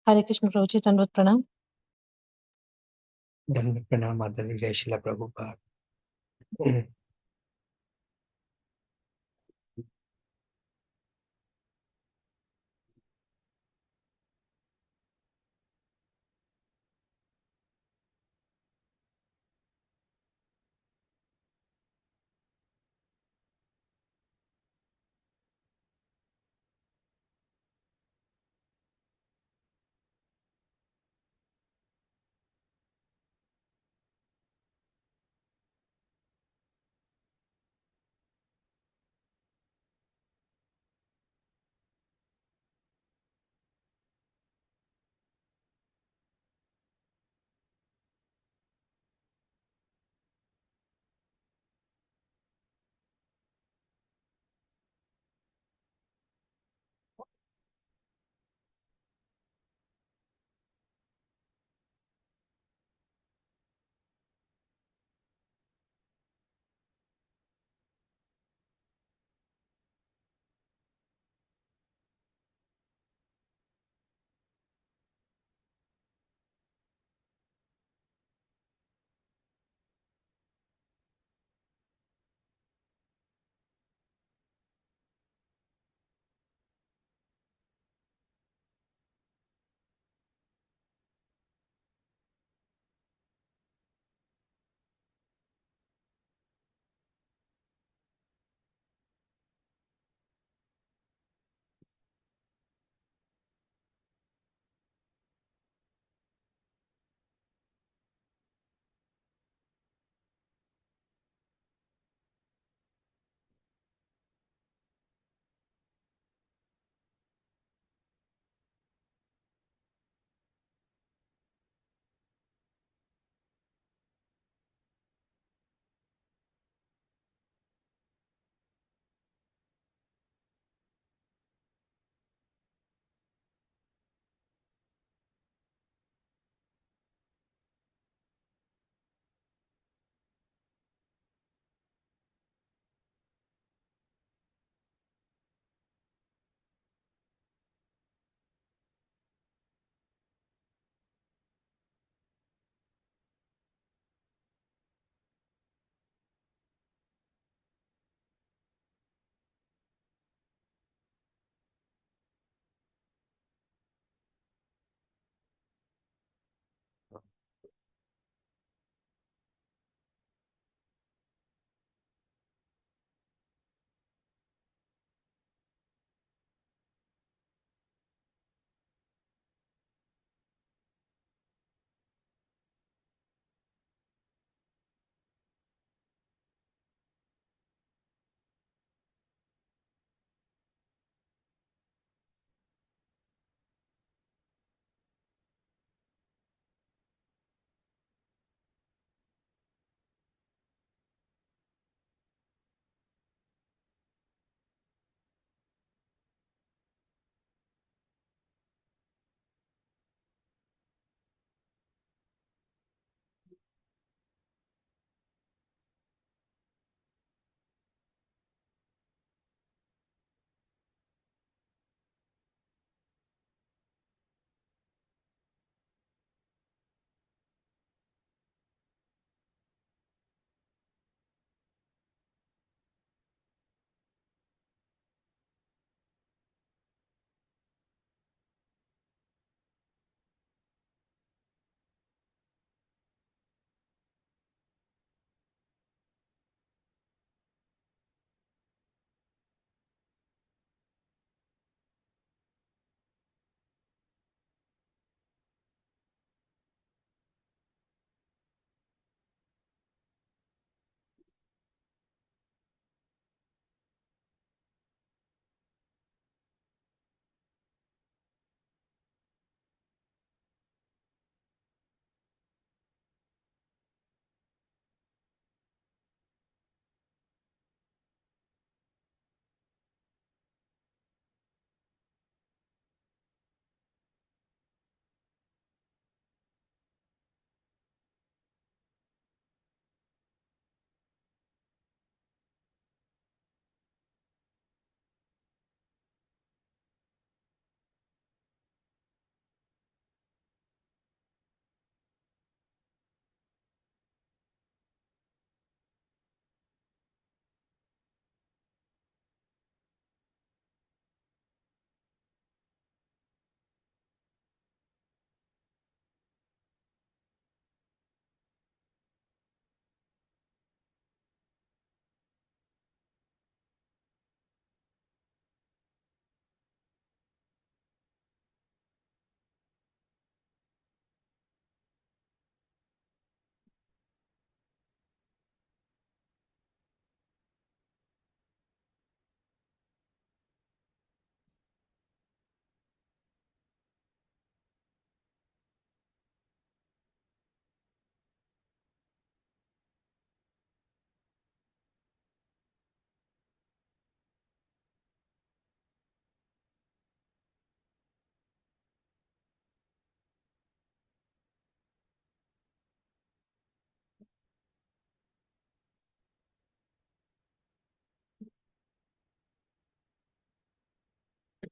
हरे कृष्ण प्रभु जी, दंडवत प्रणाम। दंड प्रणाम आदरणीय जय शिला Prabhupada.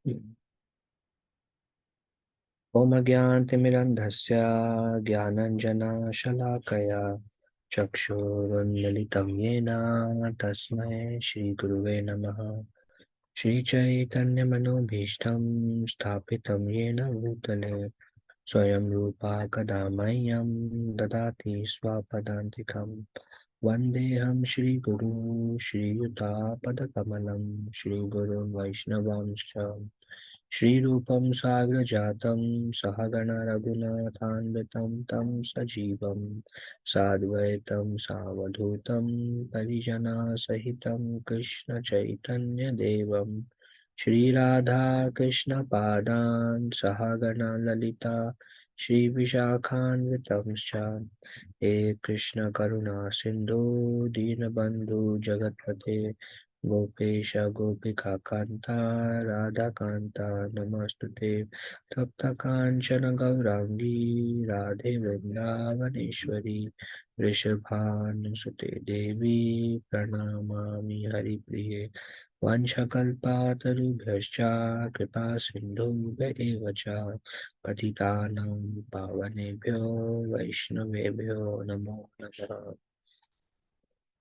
Om Agyantimirandhasya Gyananjana-shalakaya Chakshurunmilitam Yena Tasmai Shri Guruve Namaha. Shri Chaitanya-manobhishtam Sthapitam Yena Bhutale Swayam Rupa Kadamayyam Dadati Swapadantikam Vandeham Shri Guru Shri Yuta Padakamalam Shri Guru Vaishnavamscha Shri Rupam Sagrajatam Sahagana Raghunathanvitam Tam Sajivam Sadvaitam Savadhutam Parijana Sahitam Krishna Chaitanya Devam Shri Radha Krishna Padan Sahagana Lalita Shri Vishakhanvitamscha He Krishna Karuna Sindhu Dinabandhu Jagatpate Gopesha Gopika Kanta Radha Kanta Namastute Tapta Kanchana Gaurangi Radhe Vrindavaneshwari Rishabhan Sute Devi Pranamami Hari Priye Vanchakalpatarubhyascha Kripa Sindhubhya eva cha Patitanam Pavanebhyo Vaishnavebhyo Namo Namaha.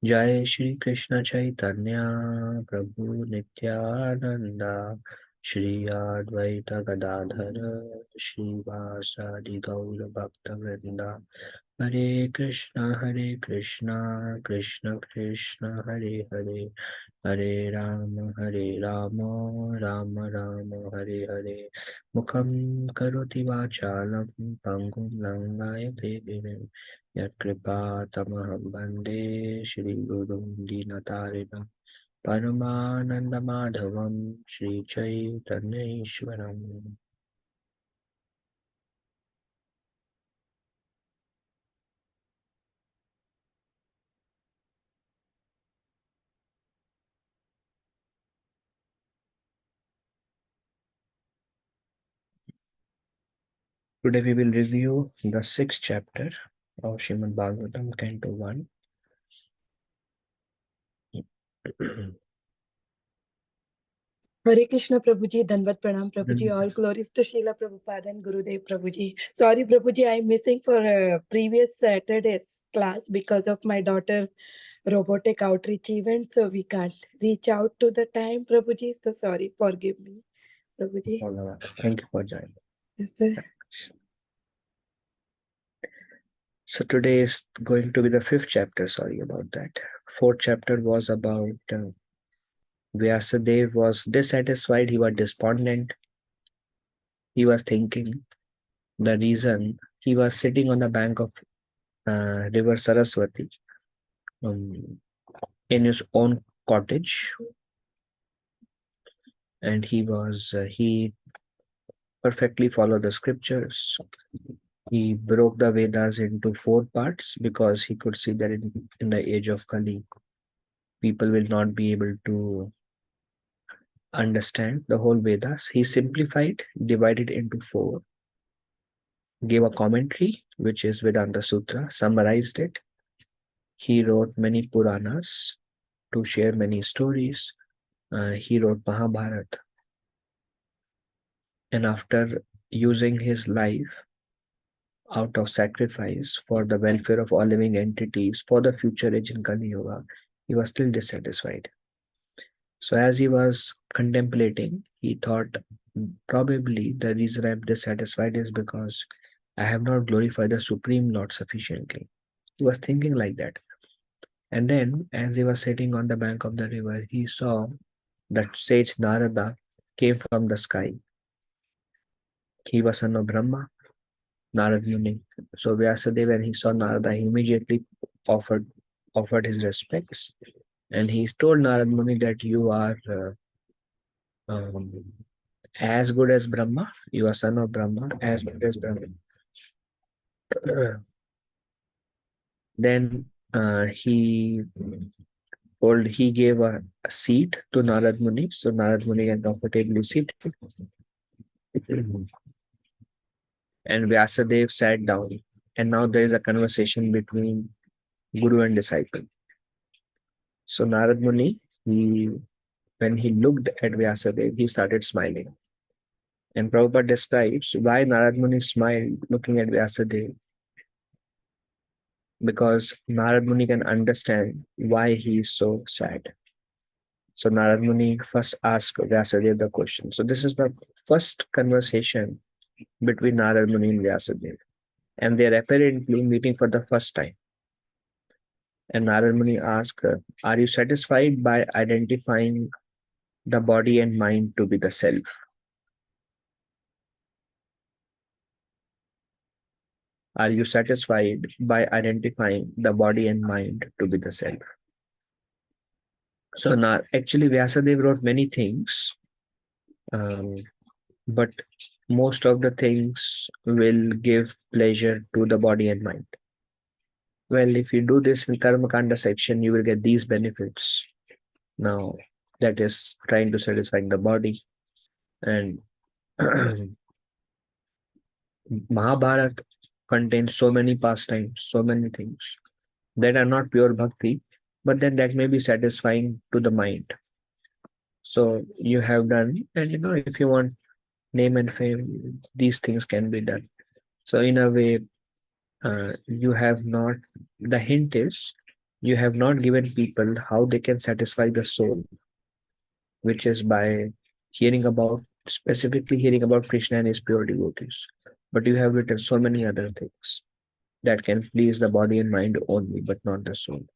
Jai Shri Krishna Chaitanya Prabhu Nityananda Shri Advaita Gadadhara Shri Vasadi Gaura Bhakta Vrinda Hare Krishna Krishna Krishna Hare Hare Hare Rama Rama Rama Hare Hare Mukham Karoti Vachalam Pangum Langayate Girim Yatkripa Tamaham Bande Shri Guru Dinatarina Paramananda Madhavam Shri Chaitanya Ishwaram. Today we will review the sixth chapter of Shrimad Bhagavatam, Canto 1. Hare Krishna Prabhuji, Danvat Pranam Prabhuji, all glories to Srila Prabhupada and Gurudev Prabhuji. Sorry Prabhuji, I'm missing for previous Saturday's class because of my daughter robotic outreach event, so we can't reach out to the time Prabhuji, so sorry, forgive me Prabhuji. Thank you for joining. Yes, sir. So today is going to be the fifth chapter, sorry about that. Fourth chapter was about Vyasadeva was dissatisfied, he was despondent. He was thinking the reason he was sitting on the bank of river Saraswati in his own cottage, and he perfectly followed the scriptures. He broke the Vedas into 4 parts because he could see that in the age of Kali, people will not be able to understand the whole Vedas. He simplified, divided into 4, gave a commentary, which is Vedanta Sutra, summarized it. He wrote many Puranas to share many stories. He wrote Mahabharata. And after using his life out of sacrifice for the welfare of all living entities for the future age in Kali Yuga, he was still dissatisfied. So as he was contemplating, he thought, probably the reason I'm dissatisfied is because I have not glorified the Supreme Lord sufficiently. He was thinking like that. And then, as he was sitting on the bank of the river, he saw that sage Narada came from the sky. He was son of Brahma, Narad Muni. So Vyasadeva, when he saw Narada, he immediately offered his respects. And he told Narad Muni that you are as good as Brahma, you are son of Brahma, as good as Brahma. Then he gave a seat to Narad Muni, so Narad Muni can comfortably sit. And Vyasadeva sat down, and now there is a conversation between Guru and disciple. So Narad Muni, when he looked at Vyasadeva, he started smiling. And Prabhupada describes why Narad Muni smiled looking at Vyasadeva, because Narad Muni can understand why he is so sad. So Narad Muni first asked Vyasadeva the question. So this is the first conversation between Narad Muni and Vyasadeva. And they are apparently meeting for the first time. And Narad Muni asked, are you satisfied by identifying the body and mind to be the self? Are you satisfied by identifying the body and mind to be the self? So now, actually, Vyasadeva wrote many things, um, but most of the things will give pleasure to the body and mind. Well, if you do this in Karma Kanda section, you will get these benefits. Now, that is trying to satisfy the body. And Mahabharata contains so many pastimes, so many things that are not pure bhakti, but then that may be satisfying to the mind. So you have done, and if you want name and fame, these things can be done. So in a way, you have not, the hint is, you have not given people how they can satisfy the soul, which is by hearing about, specifically hearing about Krishna and his pure devotees. But you have written so many other things that can please the body and mind only, but not the soul.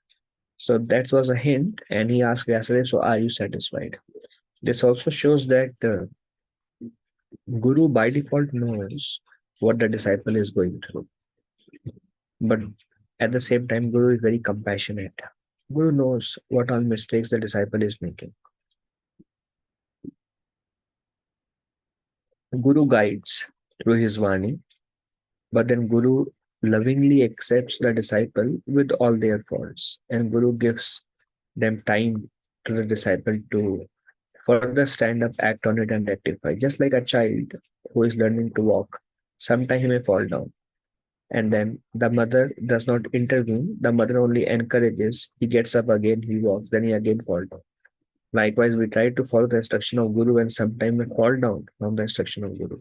So that was a hint, and he asked Vyasadeva, so are you satisfied? This also shows that Guru by default knows what the disciple is going through. But at the same time, Guru is very compassionate. Guru knows what all mistakes the disciple is making. Guru guides through his Vani, but then Guru lovingly accepts the disciple with all their faults, and Guru gives them time to the disciple to further stand up, act on it, and rectify. Just like a child who is learning to walk, sometime he may fall down, and then the mother does not intervene. The mother only encourages. He gets up again, he walks, then he again falls down. Likewise, we try to follow the instruction of Guru, and sometimes we fall down from the instruction of Guru.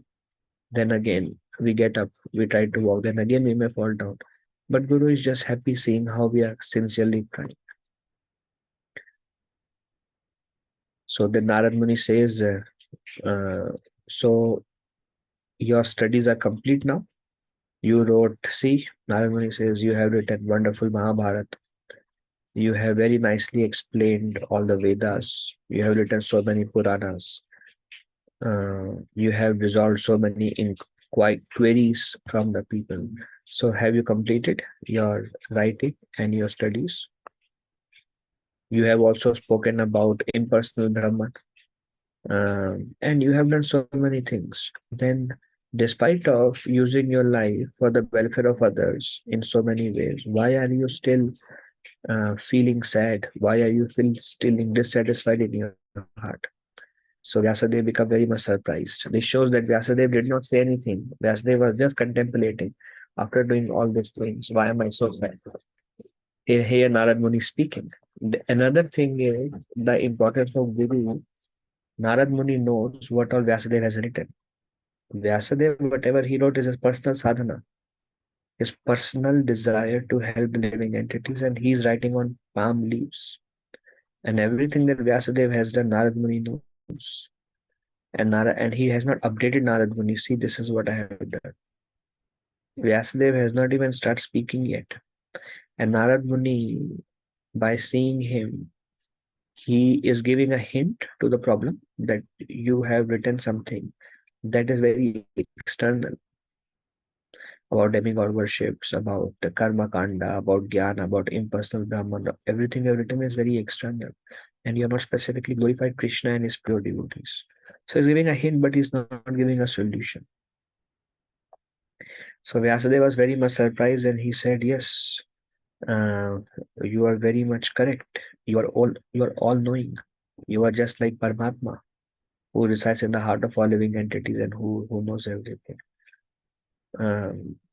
Then again, we get up, we try to walk, then again we may fall down. But Guru is just happy seeing how we are sincerely trying. So then Narad Muni says, so your studies are complete now. You wrote, see, Narad Muni says, you have written wonderful Mahabharata. You have very nicely explained all the Vedas. You have written so many Puranas. You have resolved so many queries from the people. So have you completed your writing and your studies? You have also spoken about impersonal Brahman, and you have done so many things. Then, despite of using your life for the welfare of others in so many ways, why are you still feeling sad? Why are you feeling dissatisfied in your heart? So Vyasadeva became very much surprised. This shows that Vyasadeva did not say anything. Vyasadeva was just contemplating after doing all these things. Why am I so sad? Here Narad Muni speaking. Another thing is the importance of Guru. Narad Muni knows what all Vyasadeva has written. Vyasadeva, whatever he wrote is his personal sadhana, his personal desire to help the living entities, and he's writing on palm leaves. And everything that Vyasadeva has done, Narad Muni knows. And he has not updated Narad Muni. See, this is what I have done. Vyasadeva has not even started speaking yet. And Narad Muni, by seeing him, he is giving a hint to the problem that you have written something that is very external about demigod worships, about the karma kanda, about jnana, about impersonal Brahman. Everything you have written is very external. And you have not specifically glorified Krishna and his pure devotees. So he's giving a hint, but he's not giving a solution. So Vyasadeva was very much surprised and he said, yes, uh, you are very much correct. You are all knowing. You are just like Paramatma, who resides in the heart of all living entities and who knows everything.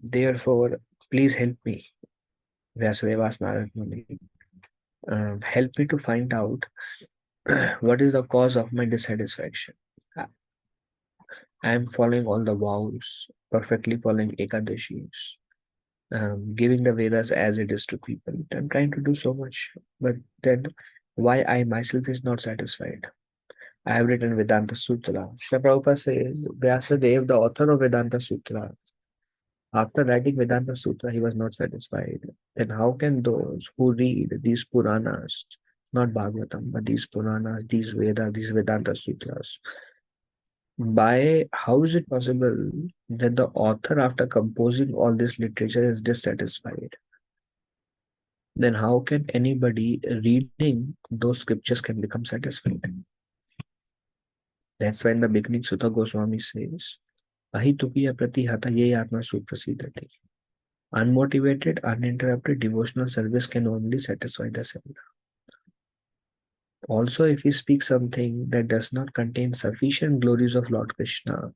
Therefore, please help me. Vyasadeva asked Narad Muni, help me to find out what is the cause of my dissatisfaction. I am following all the vows, perfectly following Ekadashis, giving the Vedas as it is to people. I'm trying to do so much, but then why I myself is not satisfied? I have written Vedanta Sutra. Srila Prabhupada says Vyasadeva, the author of Vedanta Sutra, after writing Vedanta Sutra, he was not satisfied. Then how can those who read these Puranas, not Bhagavatam, but these Puranas, these Vedas, these Vedanta Sutras, by how is it possible that the author, after composing all this literature, is dissatisfied? Then how can anybody reading those scriptures can become satisfied? That's why in the beginning Sutta Goswami says, Ahitupiya pratihata ye atma suprasidati. Unmotivated, uninterrupted devotional service can only satisfy the self. Also, if we speak something that does not contain sufficient glories of Lord Krishna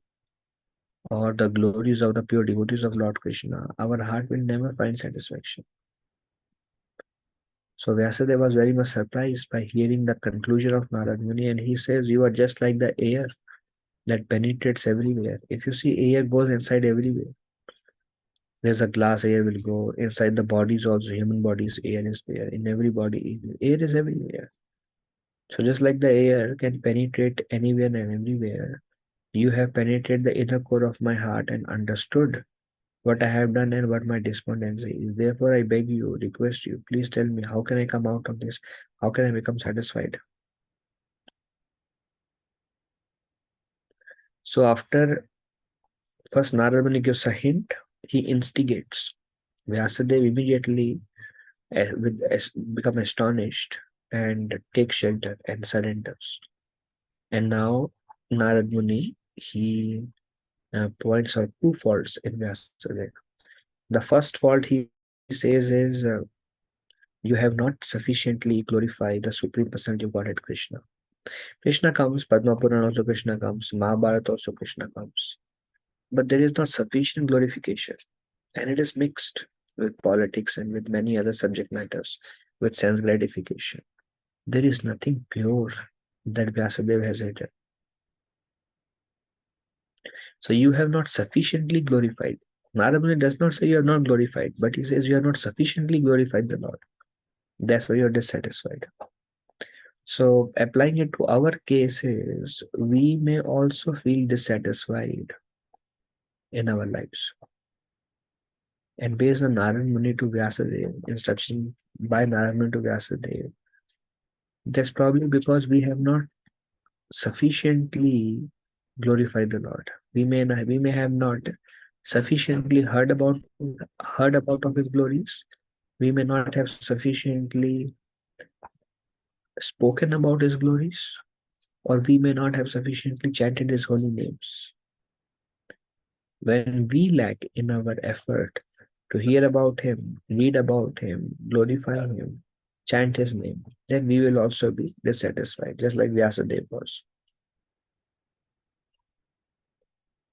or the glories of the pure devotees of Lord Krishna, our heart will never find satisfaction. So Vyasadeva was very much surprised by hearing the conclusion of Narad Muni, and he says, you are just like the air that penetrates everywhere. If you see, air goes inside everywhere. There's a glass, air will go inside the bodies also, human bodies, air is there. In every body, air is everywhere. So just like the air can penetrate anywhere and everywhere, you have penetrated the inner core of my heart and understood what I have done and what my despondency is. Therefore, I beg you, request you, please tell me, how can I come out of this? How can I become satisfied? So after first Narada gives a hint, he instigates. Vyasadeva immediately become astonished and take shelter and surrenders. And now Narad Muni, he points out two faults in Vyasadeva. The first fault he says is you have not sufficiently glorified the Supreme Personality of Godhead Krishna. Krishna comes, Padma Purana also Krishna comes, Mahabharata also Krishna comes. But there is not sufficient glorification. And it is mixed with politics and with many other subject matters, with sense gratification. There is nothing pure that Vyasadeva has written. So you have not sufficiently glorified. Narada does not say you are not glorified, but he says you are not sufficiently glorified the Lord. That's why you're dissatisfied. So applying it to our cases, we may also feel dissatisfied in our lives. And based on Narada Muni to Vyasadeva, instruction by Narada Muni to Vyasadeva, that's probably because we have not sufficiently glorified the Lord. We may have not sufficiently heard about of His glories. We may not have sufficiently spoken about His glories, or we may not have sufficiently chanted His holy names. When we lack in our effort to hear about Him, read about Him, glorify Him, chant His name, then we will also be dissatisfied, just like Vyasadeva was.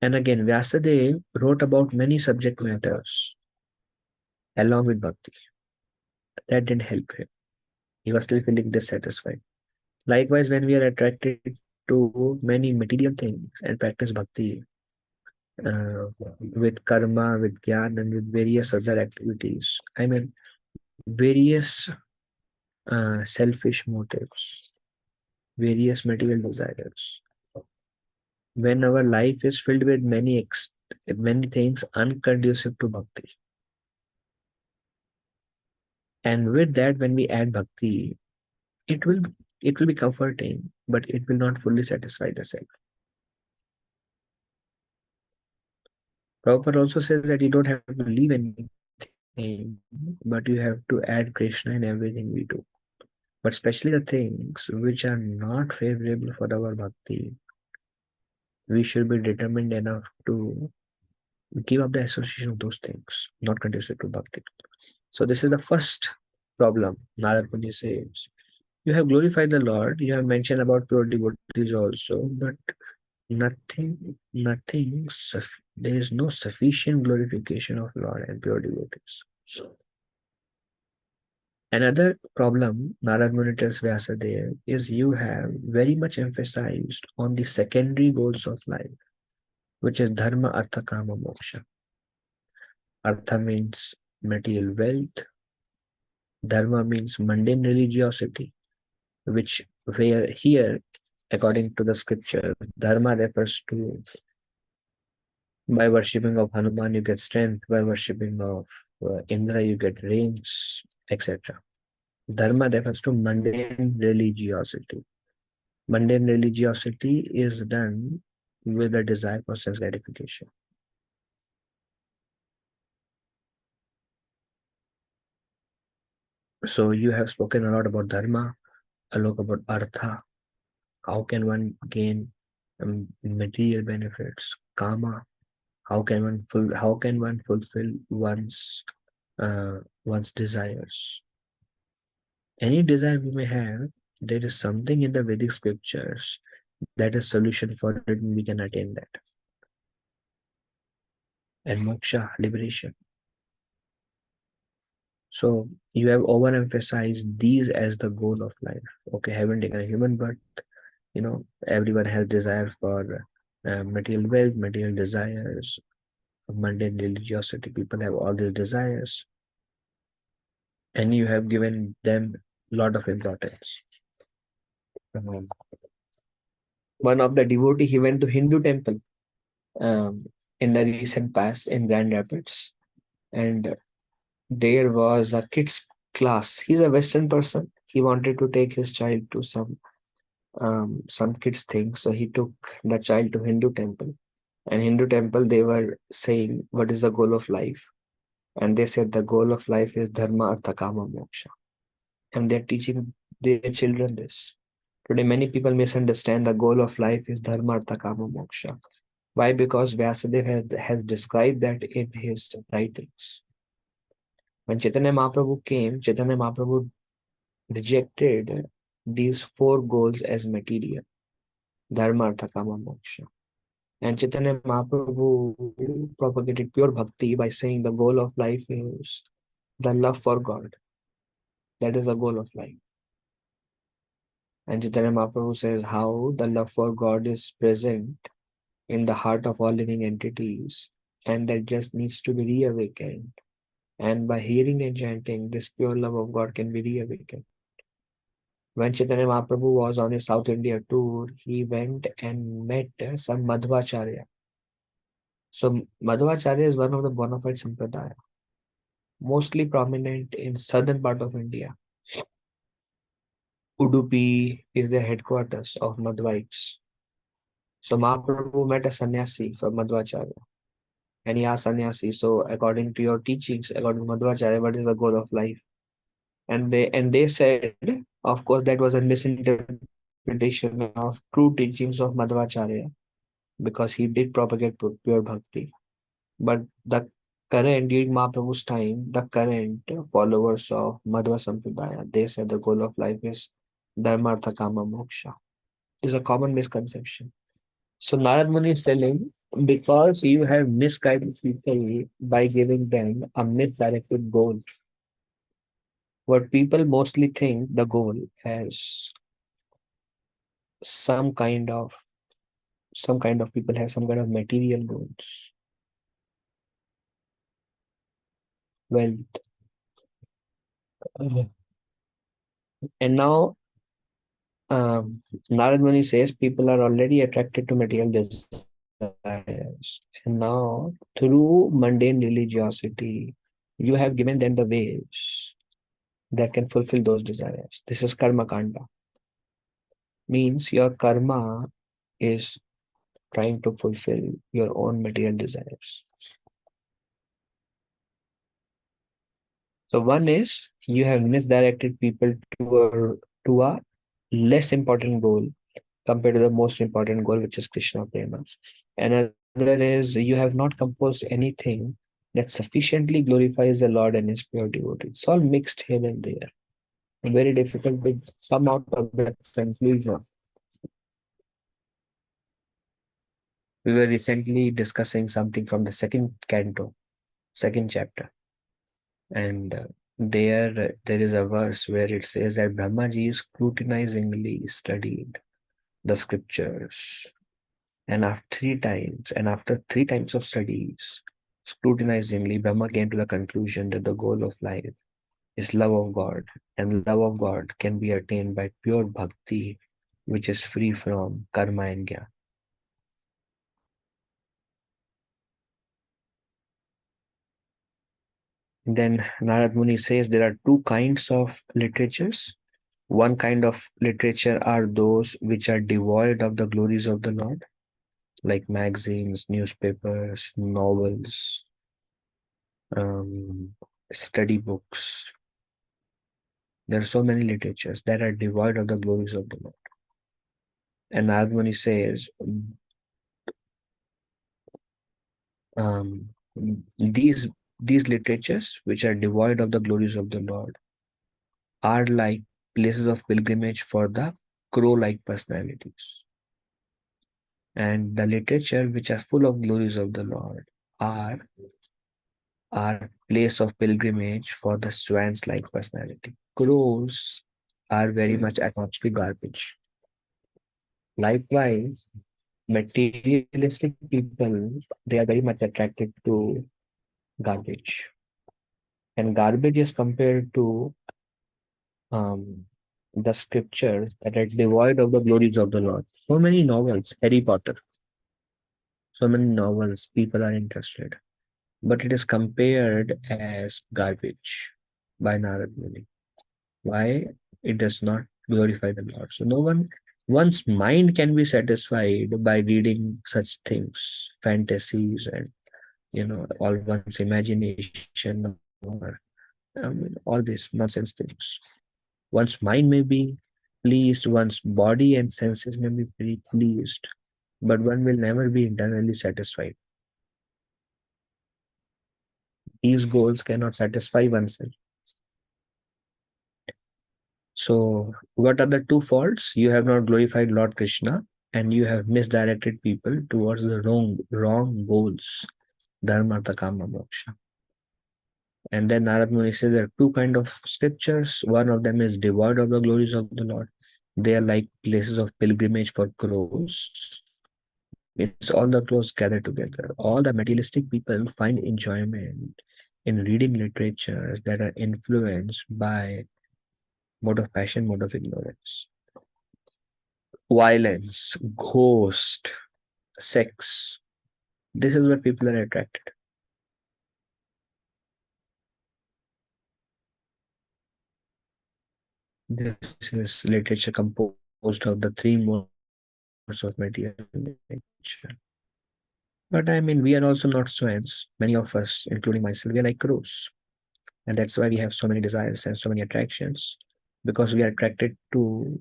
And again, Vyasadeva wrote about many subject matters along with bhakti. That didn't help him. He was still feeling dissatisfied. Likewise, when we are attracted to many material things and practice bhakti with karma, with jnana, and with various other activities, I mean, various selfish motives, various material desires. When our life is filled with many things unconducive to bhakti, and with that, when we add bhakti, it will be comforting, but it will not fully satisfy the self. Prabhupada also says that you don't have to leave anything, but you have to add Krishna in everything we do. But especially the things which are not favorable for our bhakti, we should be determined enough to give up the association of those things, not conducive to bhakti. So this is the first problem. Narad Muni says, you have glorified the Lord, you have mentioned about pure devotees also, but nothing, there is no sufficient glorification of Lord and pure devotees. Another problem Narad Muni tells Vyasadeva is you have very much emphasized on the secondary goals of life. which is dharma, artha, kama, moksha. Artha means material wealth. Dharma means mundane religiosity, which where here, according to the scripture, dharma refers to by worshipping of Hanuman you get strength, by worshipping of Indra you get rains, etc. Dharma refers to mundane religiosity. Mundane religiosity is done with a desire for sense gratification. So you have spoken a lot about dharma, a lot about artha. How can one gain material benefits? Kama. How can one fulfill one's desires? Any desire we may have, there is something in the Vedic scriptures that is solution for it, and we can attain that. And moksha, liberation. So you have overemphasized these as the goal of life. Okay, haven't taken a human birth. Everyone has desire for material wealth, material desires, mundane religiosity. People have all these desires, and you have given them a lot of importance. Um, One of the devotee, he went to Hindu temple in the recent past in Grand Rapids, and there was a kids class. He's a Western person. He wanted to take his child to some kids thing, so he took the child to Hindu temple. And Hindu temple, they were saying, what is the goal of life? And they said the goal of life is dharma, artha, kama, moksha. And they're teaching their children this. Today, many people misunderstand the goal of life is dharma, artha, kama, moksha. Why? Because Vyasadeva has described that in his writings. When Chaitanya Mahaprabhu came, Chaitanya Mahaprabhu rejected these four goals as material: dharma, artha, kama, moksha. And Chaitanya Mahaprabhu propagated pure bhakti by saying the goal of life is the love for God. That is the goal of life. And Chaitanya Mahaprabhu says how the love for God is present in the heart of all living entities, and that just needs to be reawakened. And by hearing and chanting, this pure love of God can be reawakened. When Chaitanya Mahaprabhu was on his South India tour, he went and met some Madhvacharya. So Madhvacharya is one of the bona fide sampradaya, mostly prominent in southern part of India. Udupi is the headquarters of Madhvites. So Mahaprabhu met a sannyasi from Madhvacharya. And he asked sannyasi, so according to your teachings, according to Madhvacharya, what is the goal of life? And they said, of course, that was a misinterpretation of true teachings of Madhvacharya, because he did propagate pure bhakti. But the current, during Mahaprabhu's time, the current followers of Madhva Sampradaya, they said the goal of life is Dharma, Artha, Kama, Moksha. Is a common misconception. So Narad Muni is telling, because you have misguided people by giving them a misdirected goal. What people mostly think the goal as some kind of people have some kind of material goals, wealth. And now Narad Muni says people are already attracted to material desires. And now through mundane religiosity, you have given them the ways that can fulfill those desires. This is karma kanda. Means your karma is trying to fulfill your own material desires. So one is you have misdirected people to a less important goal compared to the most important goal, which is Krishna Prema. Another is you have not composed anything that sufficiently glorifies the Lord and his pure devotee. It's all mixed here and there. Very difficult to come out of that conclusion. We were recently discussing something from the second canto, second chapter. And there is a verse where it says that Brahmaji scrutinizingly studied the scriptures And after three times of studies, scrutinizingly, Brahma came to the conclusion that the goal of life is love of God, and love of God can be attained by pure bhakti, which is free from karma and jnana. Then Narad Muni says there are two kinds of literatures. One kind of literature are those which are devoid of the glories of the Lord, like magazines, newspapers, novels, um, study books. There are so many literatures that are devoid of the glories of the Lord. And Narad Muni says um, these these literatures which are devoid of the glories of the Lord are like places of pilgrimage for the crow-like personalities. And the literature which are full of glories of the Lord are place of pilgrimage for the swans-like personality. Crows are very much attached to garbage. Likewise, materialistic people, they are very much attracted to garbage. And garbage is compared to um, the scriptures that are devoid of the glories of the Lord. So many novels, Harry Potter, so many novels, people are interested. But it is compared as garbage by Narad Muni. Why? It does not glorify the Lord. So one's mind can be satisfied by reading such things, fantasies, and all one's imagination, or all these nonsense things. One's mind may be pleased, one's body and senses may be very pleased, but one will never be internally satisfied. These goals cannot satisfy oneself. So, what are the two faults? You have not glorified Lord Krishna, and you have misdirected people towards the wrong goals, dharma, artha, kama, moksha. And then Narad Muni says there are two kind of scriptures. One of them is devoid of the glories of the Lord. They are like places of pilgrimage for crows. It's all the crows gathered together. All the materialistic people find enjoyment in reading literatures that are influenced by mode of passion, mode of ignorance. Violence, ghost, sex. This is where people are attracted. This is literature composed of the three modes of material nature. But I mean, we are also not swans. Many of us, including myself, we are like crows. And that's why we have so many desires and so many attractions, because we are attracted to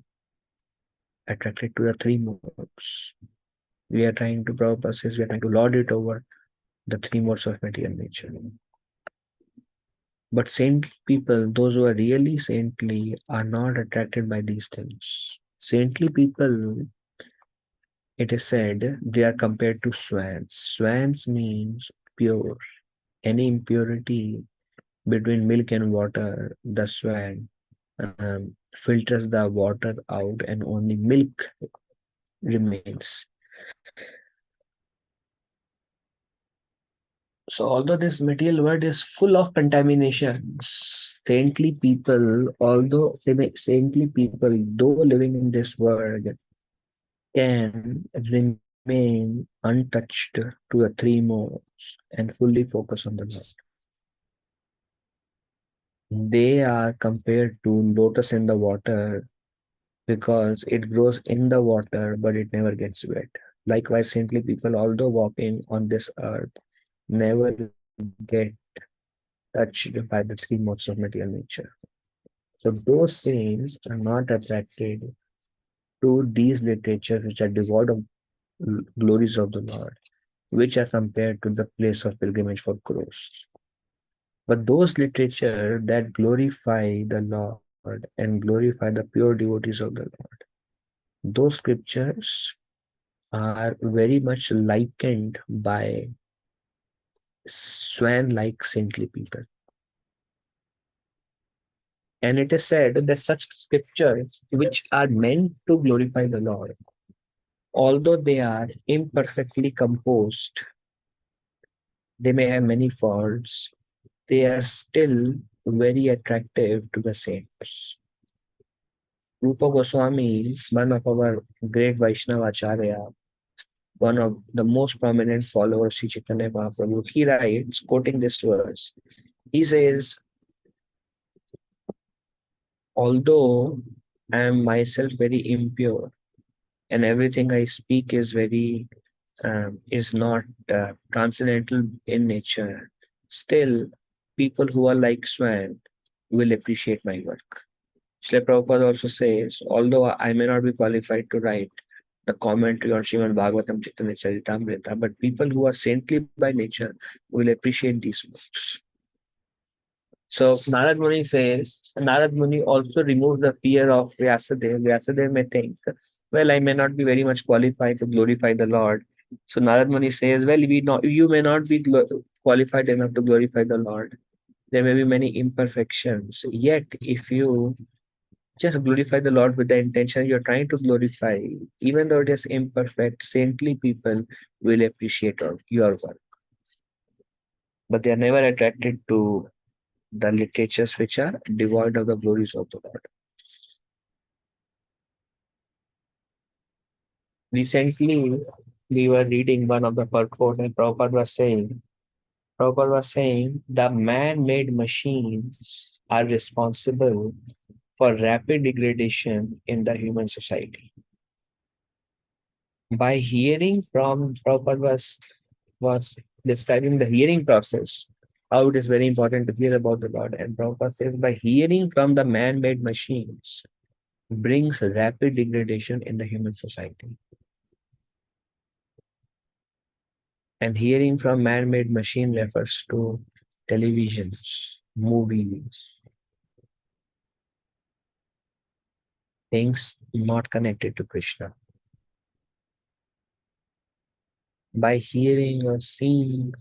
the three modes. We are trying to purposes, we are trying to lord it over the three modes of material nature. But saintly people, those who are really saintly, are not attracted by these things. Saintly people, it is said, they are compared to swans. Swans means pure. Any impurity between milk and water, the swan filters the water out and only milk remains. So although this material world is full of contamination, saintly people, saintly people, though living in this world, can remain untouched to the three modes and fully focus on the Lord. They are compared to lotus in the water because it grows in the water but it never gets wet. Likewise, saintly people, although walking on this earth, never get touched by the three modes of material nature. So those saints are not attracted to these literatures which are devoid of glories of the Lord, which are compared to the place of pilgrimage for crows. But those literature that glorify the Lord and glorify the pure devotees of the Lord, those scriptures are very much likened by swan-like saintly people. And it is said that such scriptures which are meant to glorify the Lord although they are imperfectly composed, they may have many faults, they are still very attractive to the saints. Rupa Goswami, one of our great Vaishnava Acharya, one of the most prominent followers of Sri Chaitanya Mahaprabhu, he writes, quoting this verse, he says, although I am myself very impure and everything I speak is very is not transcendental in nature, still people who are like Swan will appreciate my work. Srila Prabhupada also says, although I may not be qualified to write the commentary on Shrimad Bhagavatam Chaitanya Charitamrita, but people who are saintly by nature will appreciate these books. So Narad Muni says, Narad Muni also removes the fear of Vyasadeva. Vyasadeva may think, well, I may not be very much qualified to glorify the Lord. So Narad Muni says, well, you may not be qualified enough to glorify the Lord. There may be many imperfections. Yet, if you just glorify the Lord with the intention you're trying to glorify, even though it is imperfect, saintly people will appreciate your work. But they are never attracted to the literatures which are devoid of the glories of the Lord. Recently, we were reading one of the purport and Prabhupada was saying the man-made machines are responsible for rapid degradation in the human society. By hearing from Prabhupada was describing the hearing process, how it is very important to hear about the Lord. And Prabhupada says by hearing from the man-made machines brings rapid degradation in the human society. And hearing from man-made machine refers to televisions, movies, things not connected to Krishna. By hearing or seeing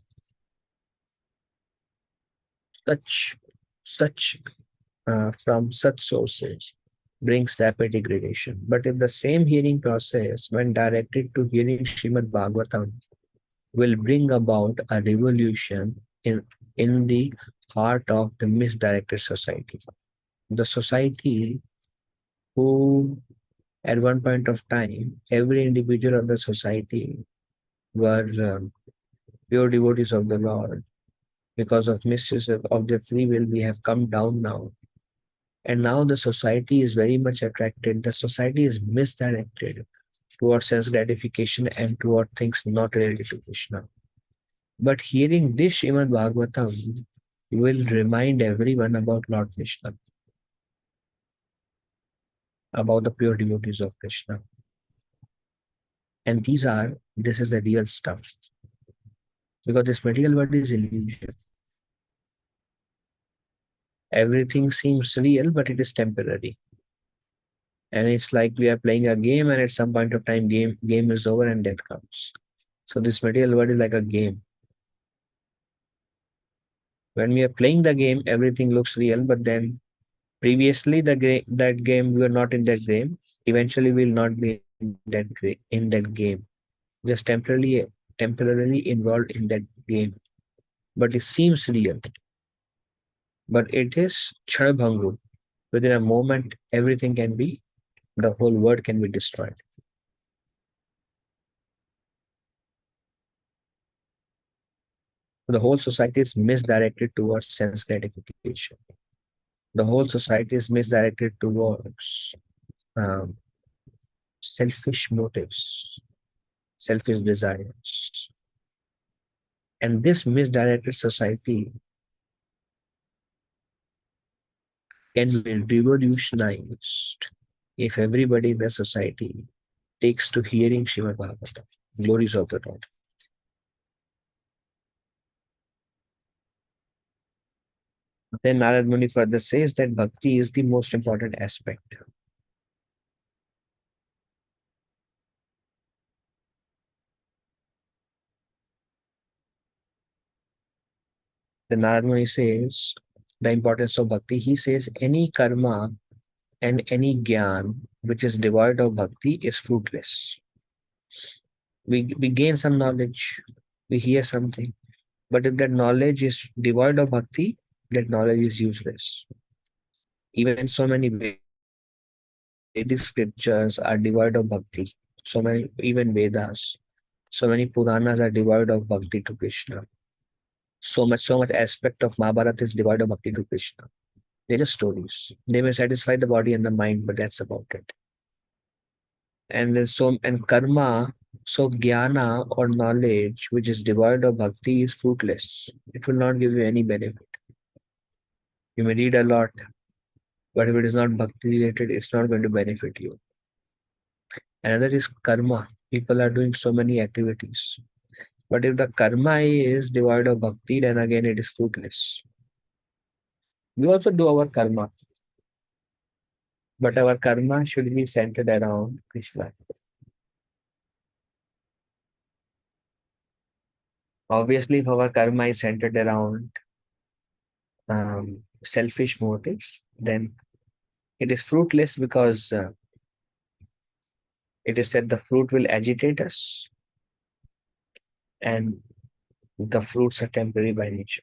such from such sources brings rapid degradation. But if the same hearing process, when directed to hearing Shrimad Bhagavatam, will bring about a revolution in the heart of the misdirected society. The society who, at one point of time, every individual of the society were pure devotees of the Lord. Because of misuse of their free will, we have come down now. And now the society is very much attracted. The society is misdirected towards sense gratification and toward things not related to Krishna. But hearing this Shrimad Bhagavatam will remind everyone about Lord Krishna, about the pure devotees of Krishna. And this is the real stuff. Because this material world is illusion. Everything seems real, but it is temporary. And it's like we are playing a game, and at some point of time, game is over and death comes. So this material world is like a game. When we are playing the game, everything looks real, but then previously that game we were not in that game. Eventually, we will not be in that game. Just temporarily involved in that game. But it seems real. But it is Chadabhangu. Within a moment, everything can be, the whole world can be destroyed. The whole society is misdirected towards sense gratification. The whole society is misdirected towards um, selfish motives, selfish desires. And this misdirected society can be revolutionized if everybody in the society takes to hearing Shrimad Bhagavatam, glories of the Lord. Then Narad Muni further says that bhakti is the most important aspect. The Narad Muni says the importance of bhakti. He says any karma and any gyan which is devoid of bhakti is fruitless. We gain some knowledge, we hear something, but if that knowledge is devoid of bhakti, that knowledge is useless. Even so many Vedic scriptures are devoid of bhakti. So many, even Vedas, so many Puranas are devoid of bhakti to Krishna. So much aspect of Mahabharata is devoid of bhakti to Krishna. They're just stories. They may satisfy the body and the mind, but that's about it. And karma, so jnana or knowledge which is devoid of bhakti is fruitless. It will not give you any benefit. You may read a lot, but if it is not bhakti related, it's not going to benefit you. Another is karma. People are doing so many activities. But if the karma is devoid of bhakti, then again it is fruitless. We also do our karma, but our karma should be centered around Krishna. Obviously, if our karma is centered around selfish motives, then it is fruitless because it is said the fruit will agitate us and the fruits are temporary by nature.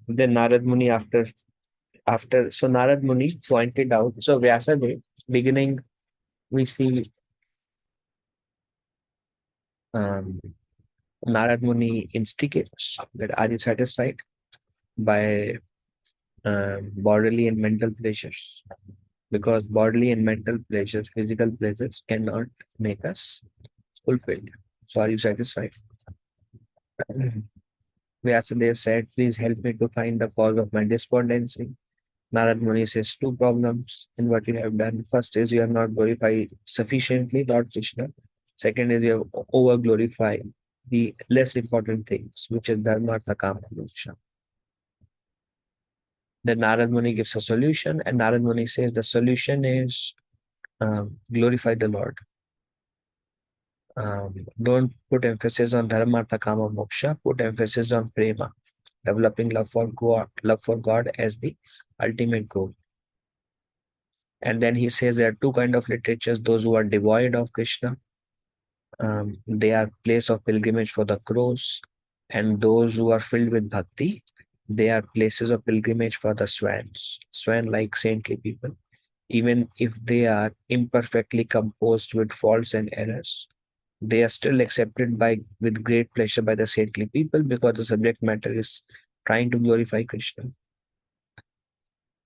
Then Narad Muni so Narad Muni pointed out, so Vyasadeva, beginning we see um, Narad Muni instigates that are you satisfied by bodily and mental pleasures? Because bodily and mental pleasures, physical pleasures cannot make us fulfilled. So are you satisfied? Vyasadeva said, please help me to find the cause of my despondency. Narad Muni says two problems in what you have done. First is you have not glorified sufficiently Lord Krishna. Second is you have over glorified the less important things, which is dharma, artha, kama, moksha. Then Narad Muni gives a solution, and Narad Muni says the solution is glorify the Lord. Don't put emphasis on dharma, artha, kama, moksha. Put emphasis on prema, developing love for God as the ultimate goal. And then he says there are two kind of literatures: those who are devoid of Krishna, they are place of pilgrimage for the crows, and those who are filled with bhakti, they are places of pilgrimage for the swans. Swan-like saintly people, even if they are imperfectly composed with faults and errors, they are still accepted by with great pleasure by the saintly people because the subject matter is trying to glorify Krishna.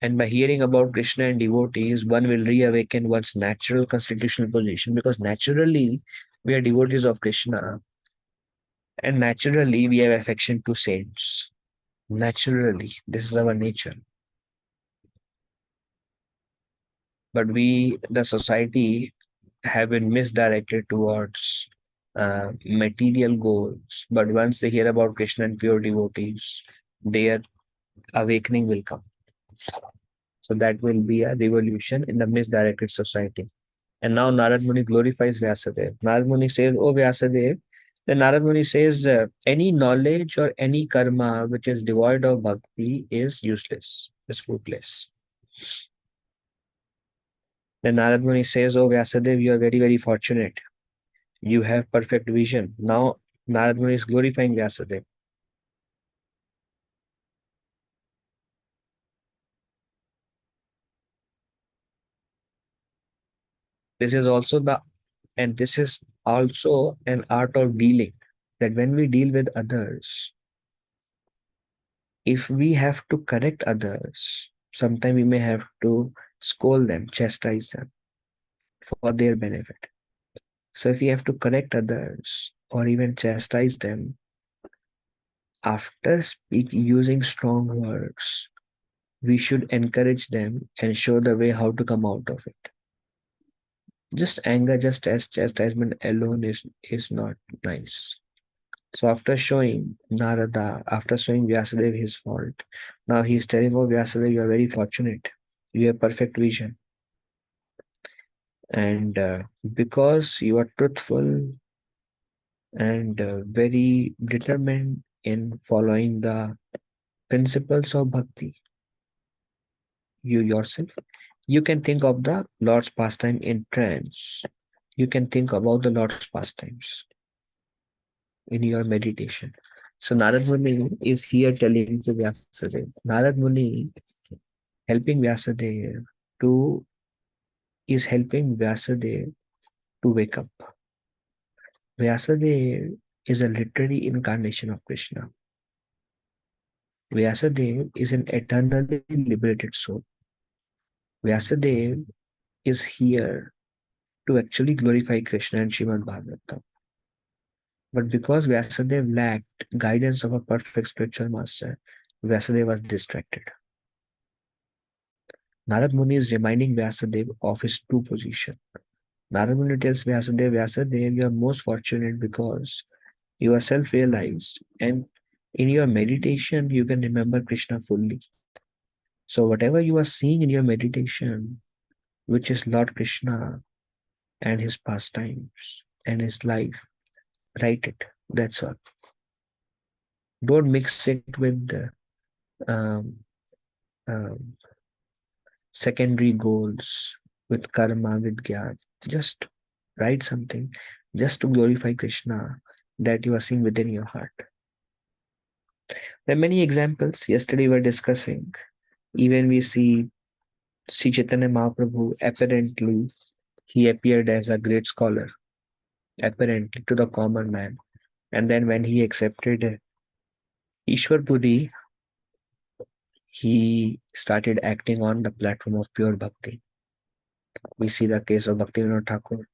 And by hearing about Krishna and devotees, one will reawaken one's natural constitutional position because naturally we are devotees of Krishna and naturally we have affection to saints. Naturally, this is our nature. But the society, have been misdirected towards material goals. But once they hear about Krishna and pure devotees, their awakening will come. So that will be a revolution in the misdirected society. And now Narad Muni glorifies Vyasadeva. Narad Muni says, oh Vyasadeva, then Narad Muni says, any knowledge or any karma which is devoid of bhakti is useless, is fruitless. Then Narad Muni says, oh Vyasadeva, you are very, very fortunate. You have perfect vision. Now Narad Muni is glorifying Vyasadeva. This is also an art of dealing. That when we deal with others, if we have to correct others, sometimes we may have to scold them, chastise them for their benefit. So if we have to correct others or even chastise them, after using strong words, we should encourage them and show the way how to come out of it. Just anger, just as chastisement alone is not nice. So after showing Narada, after showing Vyasadeva his fault, now he is telling, oh Vyasadeva, you are very fortunate. You have perfect vision. And because you are truthful and very determined in following the principles of bhakti, you yourself, You can think of the Lord's pastime in trance. You can think about the Lord's pastimes in your meditation. So Narad Muni is here telling to Vyasadeva. Narad Muni helping Vyasadeva to is helping Vyasadeva to wake up. Vyasadeva is a literary incarnation of Krishna. Vyasadeva is an eternally liberated soul. Vyasadeva is here to actually glorify Krishna and Shrimad Bhagavatam. But because Vyasadeva lacked guidance of a perfect spiritual master, Vyasadeva was distracted. Narad Muni is reminding Vyasadeva of his true position. Narad Muni tells Vyasadeva, Vyasadeva, you are most fortunate because you are self-realized and in your meditation you can remember Krishna fully. So whatever you are seeing in your meditation, which is Lord Krishna and his pastimes and his life, write it. That's all. Don't mix it with the um, um, secondary goals, with karma, with gyan. Just write something just to glorify Krishna that you are seeing within your heart. There are many examples. Yesterday we were discussing. Even we see Sri Chaitanya Mahaprabhu, apparently he appeared as a great scholar, apparently to the common man. And then when he accepted Ishwar Puri, he started acting on the platform of pure bhakti. We see the case of Bhaktivinoda Thakur.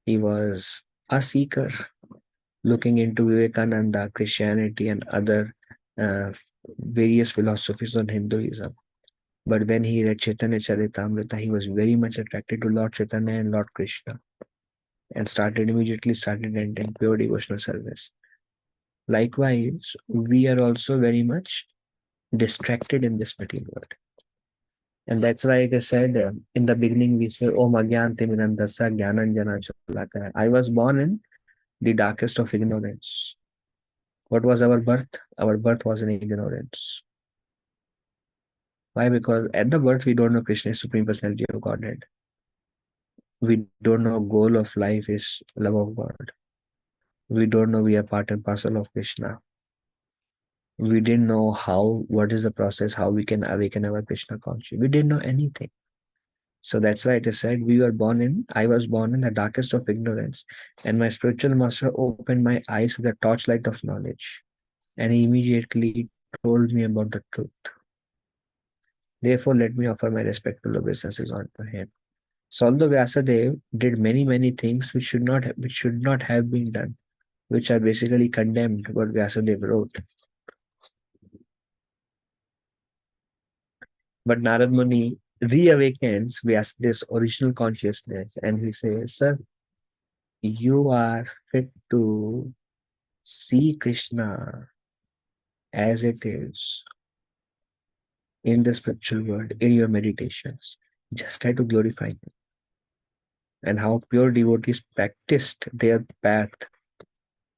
He was a seeker looking into Vivekananda, Christianity, and other uh, various philosophies on Hinduism. But when he read Chaitanya Charitamrita, he was very much attracted to Lord Chaitanya and Lord Krishna and immediately started entering pure devotional service. Likewise, we are also very much distracted in this material world. And that's why, like I said, in the beginning, we say, Om Agyan Timirandasa Gyananjana Chalakaya. I was born in the darkest of ignorance. What was our birth? Our birth was in ignorance. Why? Because at the birth, we don't know Krishna is Supreme Personality of Godhead. We don't know goal of life is love of God. We don't know we are part and parcel of Krishna. We didn't know what is the process, how we can awaken our Krishna consciousness. We didn't know anything. So that's why it is said I was born in the darkest of ignorance, and my spiritual master opened my eyes with a torchlight of knowledge, and he immediately told me about the truth. Therefore, let me offer my respectful obeisances unto him. So although Vyasadeva did many things which should not have been done, which are basically condemned what Vyasadeva wrote. But Narad Muni reawakens Vyasadev's original consciousness and he says, Sir, you are fit to see Krishna as it is in the spiritual world, in your meditations. Just try to glorify him. And how pure devotees practiced their path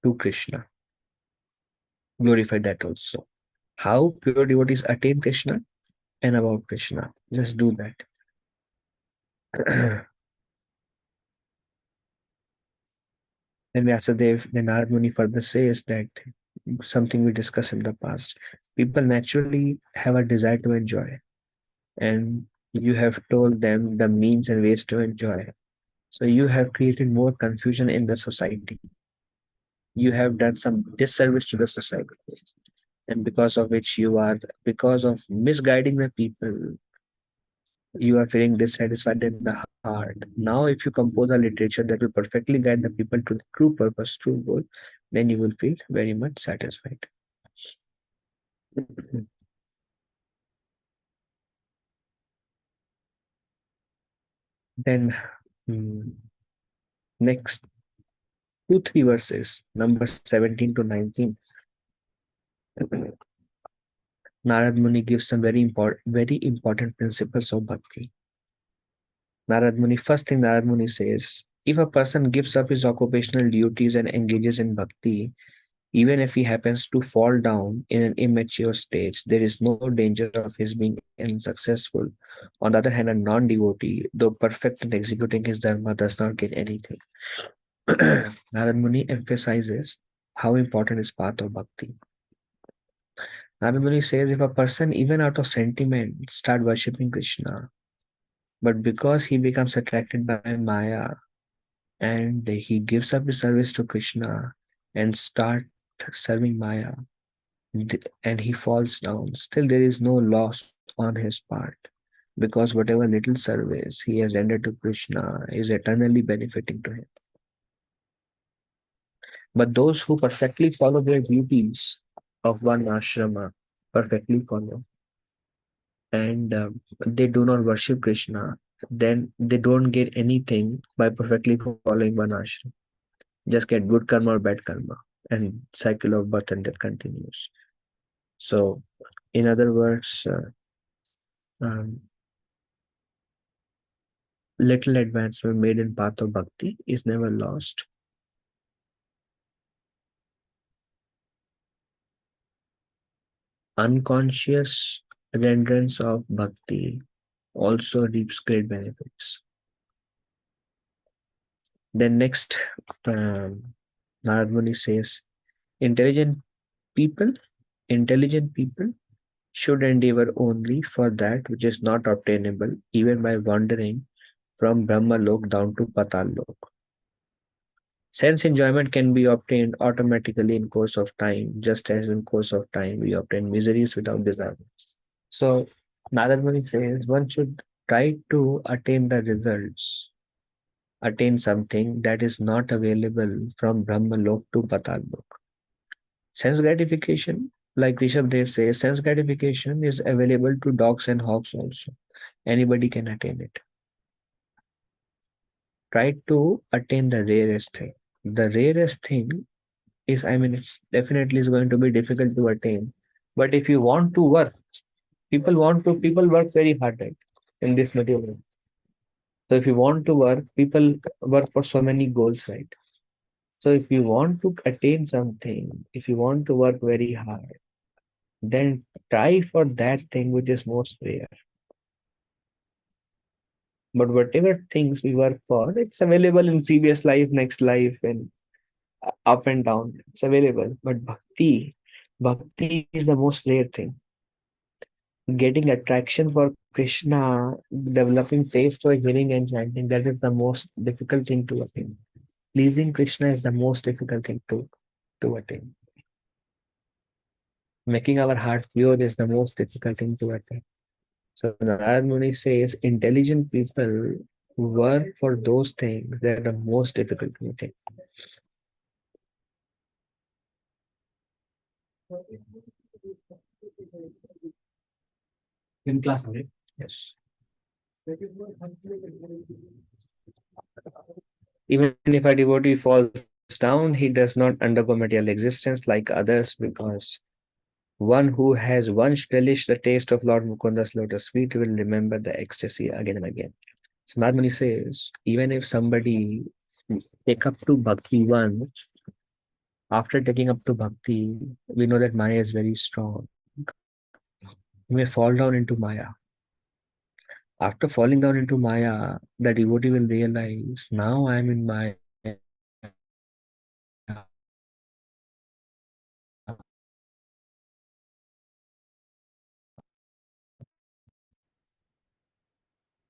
to Krishna. Glorify that also. How pure devotees attain Krishna and about Krishna. Just do that. Then Vyasadeva, then Narad Muni further says that something we discussed in the past. People naturally have a desire to enjoy, and you have told them the means and ways to enjoy. So you have created more confusion in the society. You have done some disservice to the society, and because of misguiding the people, you are feeling dissatisfied in the heart. Now, if you compose a literature that will perfectly guide the people to the true purpose, true goal, then you will feel very much satisfied. Then, next 2-3 verses, number 17 to 19. Narad Muni gives some very important principles of bhakti. First thing Narad Muni says, if a person gives up his occupational duties and engages in bhakti, Even if he happens to fall down in an immature stage, there is no danger of his being unsuccessful. On the other hand, a non-devotee, though perfect in executing his dharma, does not gain anything. Narad Muni emphasizes how important is path of bhakti. Narad Muni says if a person, even out of sentiment, start worshipping Krishna, but because he becomes attracted by Maya and he gives up his service to Krishna and start serving Maya, and he falls down, still there is no loss on his part, because whatever little service he has rendered to Krishna is eternally benefiting to him. But those who perfectly follow their duties of one ashrama, perfectly follow, and they do not worship Krishna, then they don't get anything by perfectly following one ashram. Just get good karma or bad karma, and cycle of birth and death continues. So, in other words, um, little advancement made in path of bhakti is never lost. Unconscious renderance of bhakti also reaps great benefits. Then next, Narad Muni says, intelligent people, intelligent people should endeavor only for that which is not obtainable even by wandering from Brahma Lok down to Patal Lok. Sense enjoyment can be obtained automatically in course of time, just as in course of time we obtain miseries without desire. So Narad Muni says one should try to attain the results, attain something that is not available from Brahma Lok to Patal Lok. Sense gratification, like Rishabh Dev says, sense gratification is available to dogs and hogs also. Anybody can attain it. Try to attain the rarest thing. The rarest thing is, I mean, it's definitely is going to be difficult to attain. But if you want to work, people work very hard, right, in this material. So if you want to work, people work for so many goals, right? So if you want to attain something, if you want to work very hard, then try for that thing which is most rare. But whatever things we work for, it's available in previous life, next life, and up and down. It's available. But bhakti is the most rare thing. Getting attraction for Krishna, developing taste for hearing and chanting, that is the most difficult thing to attain. Pleasing Krishna is the most difficult thing to attain. Making our heart pure is the most difficult thing to attain. So Narad Muni says intelligent people work for those things that are the most difficult to attain. In class, right? Yes. Even if a devotee falls down, he does not undergo material existence like others, because one who has once relished the taste of Lord Mukunda's lotus feet will remember the ecstasy again and again. So Narmani says, even if somebody take up to bhakti once, after taking up to bhakti, we know that Maya is very strong. He may fall down into Maya. After falling down into Maya, the devotee will realize, now I am in Maya.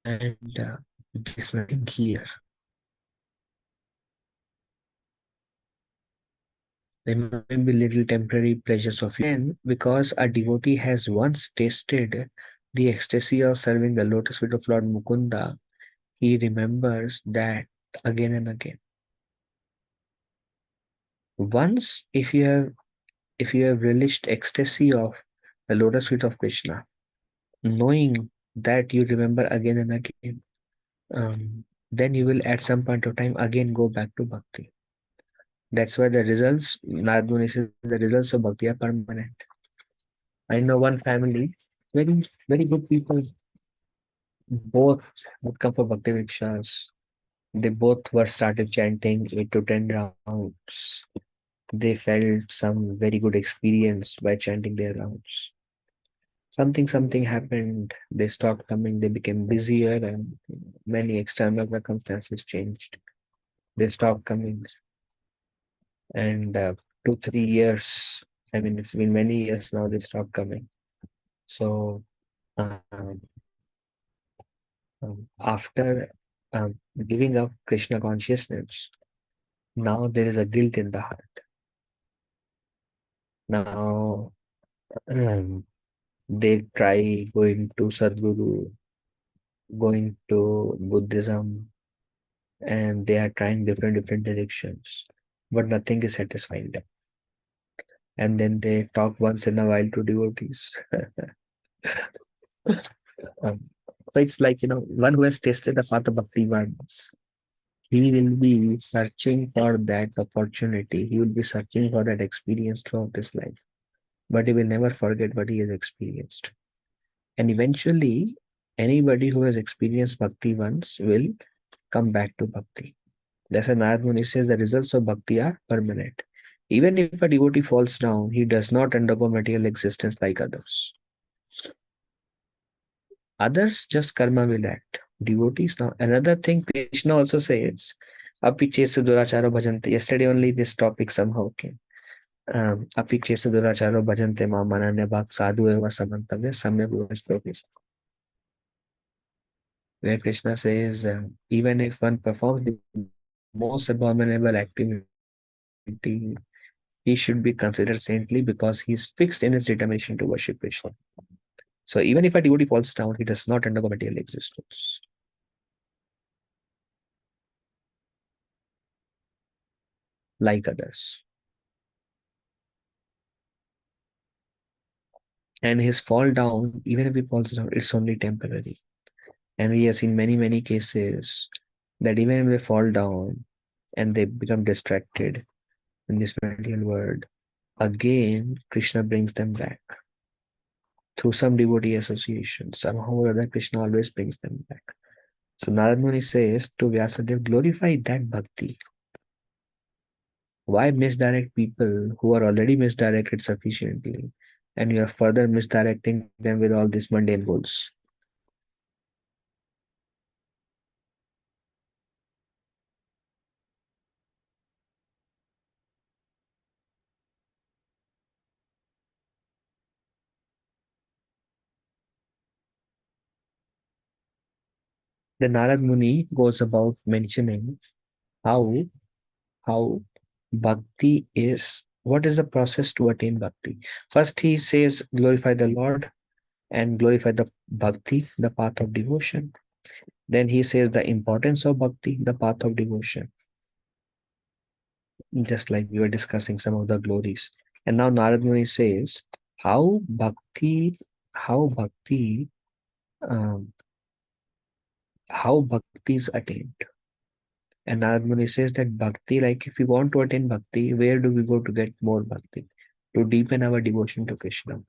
And there is nothing here. There may be little temporary pleasures of then, because a devotee has once tasted the ecstasy of serving the lotus feet of Lord Mukunda, he remembers that again and again. Once, if you have relished ecstasy of the lotus feet of Krishna, knowing that you remember again and again, then you will at some point of time again go back to bhakti. That's why the results, Narad Muni says, the results of bhakti are permanent. I know one family, very good people, both would come for bhakti rickshaws. They both were started chanting 8 to 10 rounds they felt some very good experience by chanting their rounds. Something happened. They stopped coming. They became busier, and many external circumstances changed. They stopped coming, and 2 3 years. I mean, it's been many years now. They stopped coming. So after giving up Krishna consciousness, now there is a guilt in the heart. Now they try going to Sadhguru, going to Buddhism, and they are trying different directions, but nothing is satisfying them. And then they talk once in a while to devotees. um, so it's like, one who has tasted the path of bhakti once, he will be searching for that opportunity. He will be searching for that experience throughout his life, but he will never forget what he has experienced. And eventually, anybody who has experienced bhakti once will come back to bhakti. That's why Narad Muni says the results of bhakti are permanent. Even if a devotee falls down, he does not undergo material existence like others. Others just karma will act. Devotees now. Another thing Krishna also says, Api chesu duracharo bhajante. Yesterday only this topic somehow came. Api chesu duracharo bhajante ma mananya bhak sadhu eva samantavya samyak vivastokis. Where Krishna says, even if one performs the most abominable activity, he should be considered saintly because he is fixed in his determination to worship Krishna. So even if a devotee falls down, he does not undergo material existence like others. And his fall down, even if he falls down, it's only temporary. And we have seen many cases that even if they fall down and they become distracted in this material world, again Krishna brings them back through some devotee association. Somehow or other, Krishna always brings them back. So Narad Muni says to Vyasadeva, glorify that bhakti. Why misdirect people who are already misdirected sufficiently, and you are further misdirecting them with all these mundane goals? The Narad Muni goes about mentioning how how bhakti is, what is the process to attain bhakti. First he says glorify the Lord and glorify the bhakti, the path of devotion. Then he says the importance of bhakti, the path of devotion, just like we were discussing some of the glories. And now Narad Muni says how bhakti, how bhakti, um, how bhakti is attained. And Narad Muni says that bhakti, like if we want to attain bhakti, where do we go to get more bhakti? To deepen our devotion to Krishna.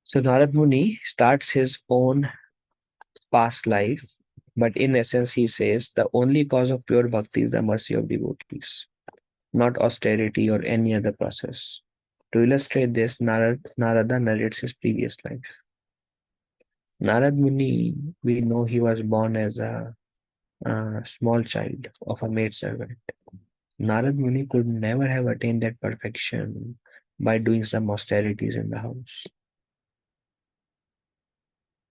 So Narad Muni starts his own past life, but in essence he says the only cause of pure bhakti is the mercy of devotees, not austerity or any other process. To illustrate this, Narada narrates his previous life. Narad Muni, we know he was born as a small child of a maidservant. Narad Muni could never have attained that perfection by doing some austerities in the house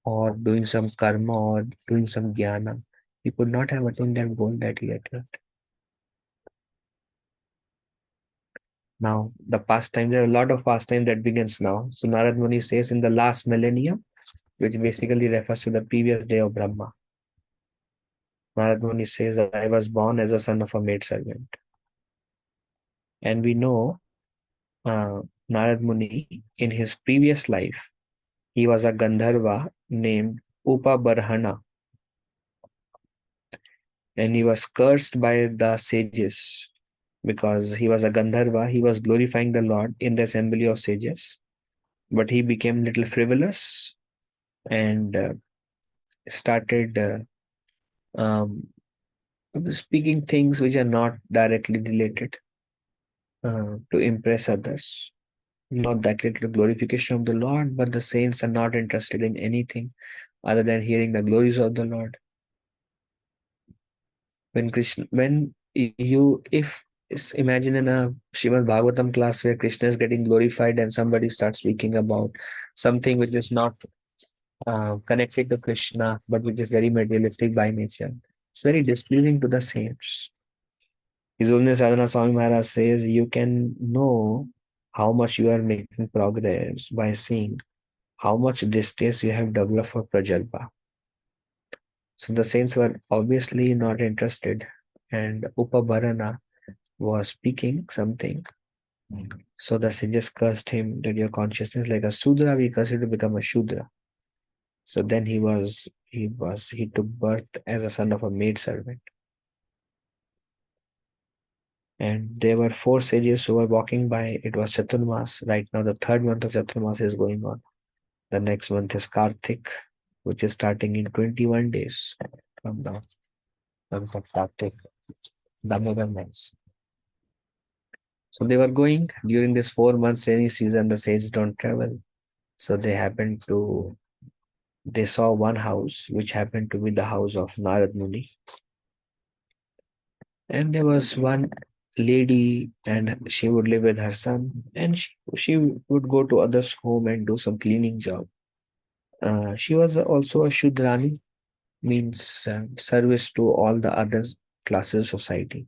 or doing some karma or doing some jnana. He could not have attained that goal that he attained. Now, the pastime, there are a lot of pastime that begins now. So Narad Muni says in the last millennium, which basically refers to the previous day of Brahma. Narad Muni says, I was born as a son of a maidservant. And we know Narad Muni in his previous life, he was a Gandharva named Upabarhana, and he was cursed by the sages because he was a Gandharva. He was glorifying the Lord in the assembly of sages, but he became little frivolous and started um, speaking things which are not directly related. to impress others, not directly to the glorification of the Lord, but the saints are not interested in anything other than hearing the glories of the Lord. When you, if imagine in a Shrimad Bhagavatam class where Krishna is getting glorified and somebody starts speaking about something which is not connected to Krishna, but which is very materialistic by nature, it's very displeasing to the saints. His Holiness Sadhana Swami Maharaj says you can know how much you are making progress by seeing how much distaste you have developed for Prajalpa. So the saints were obviously not interested, and Upabharana was speaking something. So the sages cursed him that your consciousness like a Sudra, we curse you to become a Shudra. So then he took birth as a son of a maid servant. And there were four sages who were walking by. It was Chaturmas. Right now, the third month of Chaturmas is going on. The next month is Karthik, which is starting in 21 days from now. Month of Karthik, Damodar months. So they were going during this 4 months rainy season. The sages don't travel. So they saw one house, which happened to be the house of Narad Muni. And there was one lady, and she would live with her son, and she would go to others' home and do some cleaning job. She was also a Shudrani, means service to all the other classes of society.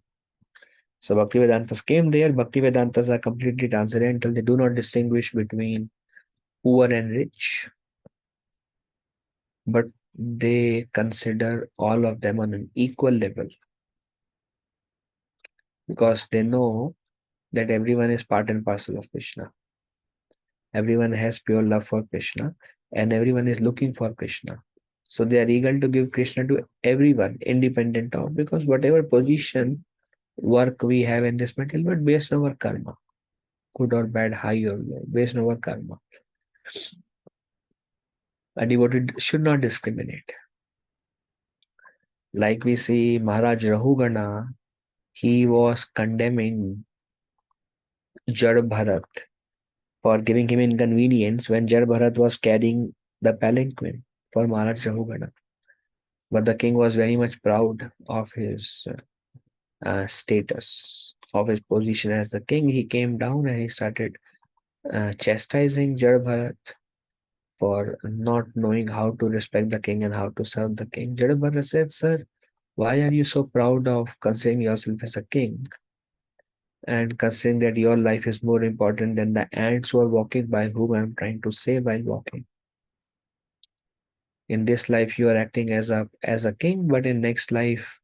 So Bhaktivedantas came there. Bhaktivedantas are completely transcendental. They do not distinguish between poor and rich, but they consider all of them on an equal level because they know that everyone is part and parcel of Krishna. Everyone has pure love for Krishna and everyone is looking for Krishna. So they are eager to give Krishna to everyone, independent of, because whatever position, work we have in this material, but based on our karma, good or bad, high or low, based on our karma. A devotee should not discriminate. Like we see Maharaj Rahugana, he was condemning Jad Bharat for giving him inconvenience when Jad Bharat was carrying the palanquin for Maharaj Rahugana. But the king was very much proud of his status, of his position as the king. He came down and he started chastising Jad Bharat for not knowing how to respect the king and how to serve the king. Jad Bharat said, "Sir, why are you so proud of considering yourself as a king and considering that your life is more important than the ants who are walking by whom I am trying to save while walking? In this life, you are acting as a king, but in next life,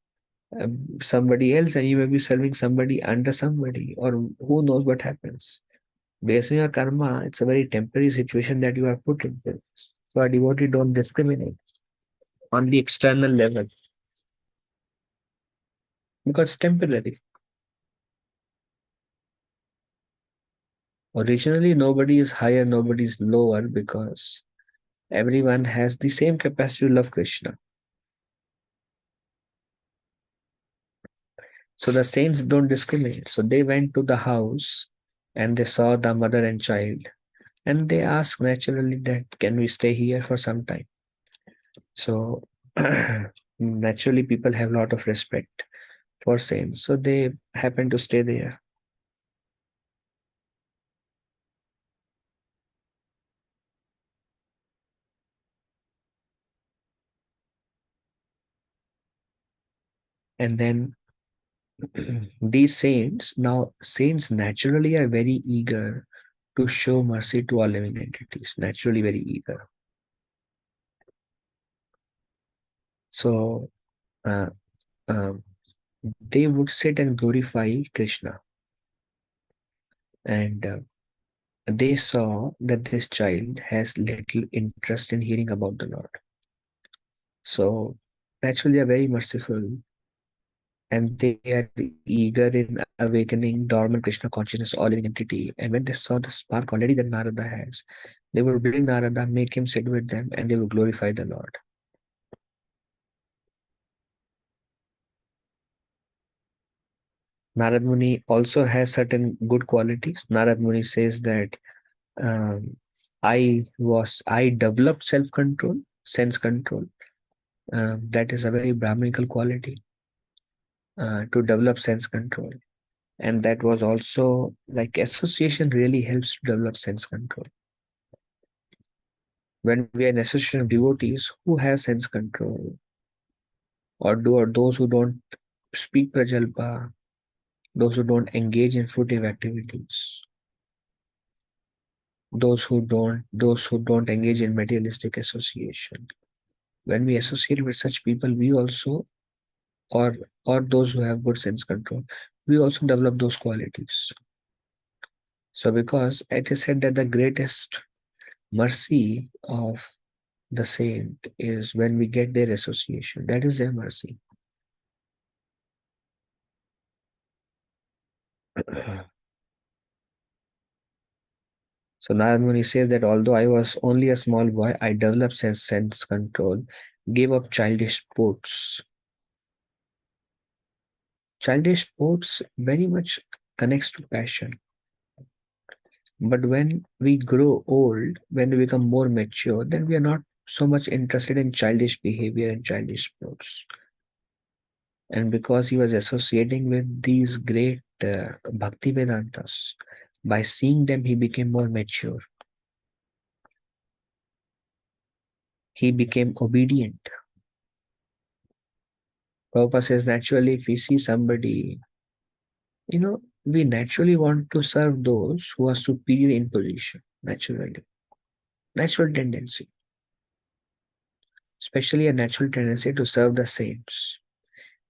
somebody else, and you may be serving somebody under somebody, or who knows what happens. Based on your karma, it's a very temporary situation that you are put into. So a devotee don't discriminate on the external level because it's temporary. Originally, nobody is higher, nobody is lower because everyone has the same capacity to love Krishna. So the saints don't discriminate. So they went to the house and they saw the mother and child. And they asked naturally that can we stay here for some time? So naturally people have a lot of respect for saints. So they happen to stay there. And then these saints, now saints naturally are very eager to show mercy to all living entities, naturally very eager. So uh, um, they would sit and glorify Krishna. And they saw that this child has little interest in hearing about the Lord. So naturally, they are very merciful and they are eager in awakening dormant Krishna consciousness, all living entity. And when they saw the spark already that Narada has, they would bring Narada, make him sit with them, and they would glorify the Lord. Narad Muni also has certain good qualities. Narad Muni says that um, I developed self control, sense control. That is a very Brahminical quality, to develop sense control. And that was also like association really helps to develop sense control. When we are in association of devotees who have sense control, or those who don't speak prajalpa, those who don't engage in fruitive activities, those who don't engage in materialistic association. When we associate with such people, we also, or or those who have good sense control, we also develop those qualities. So because it is said that the greatest mercy of the saint is when we get their association. That is their mercy. So Narad Muni says that although I was only a small boy, I developed sense control, gave up childish sports. Childish sports very much connects to passion. But when we grow old, when we become more mature, then we are not so much interested in childish behavior and childish sports. And because he was associating with these great Bhakti Vedantas, by seeing them, he became more mature. He became obedient. Prabhupada says naturally, if we see somebody, we naturally want to serve those who are superior in position, naturally. Natural tendency, especially a natural tendency to serve the saints.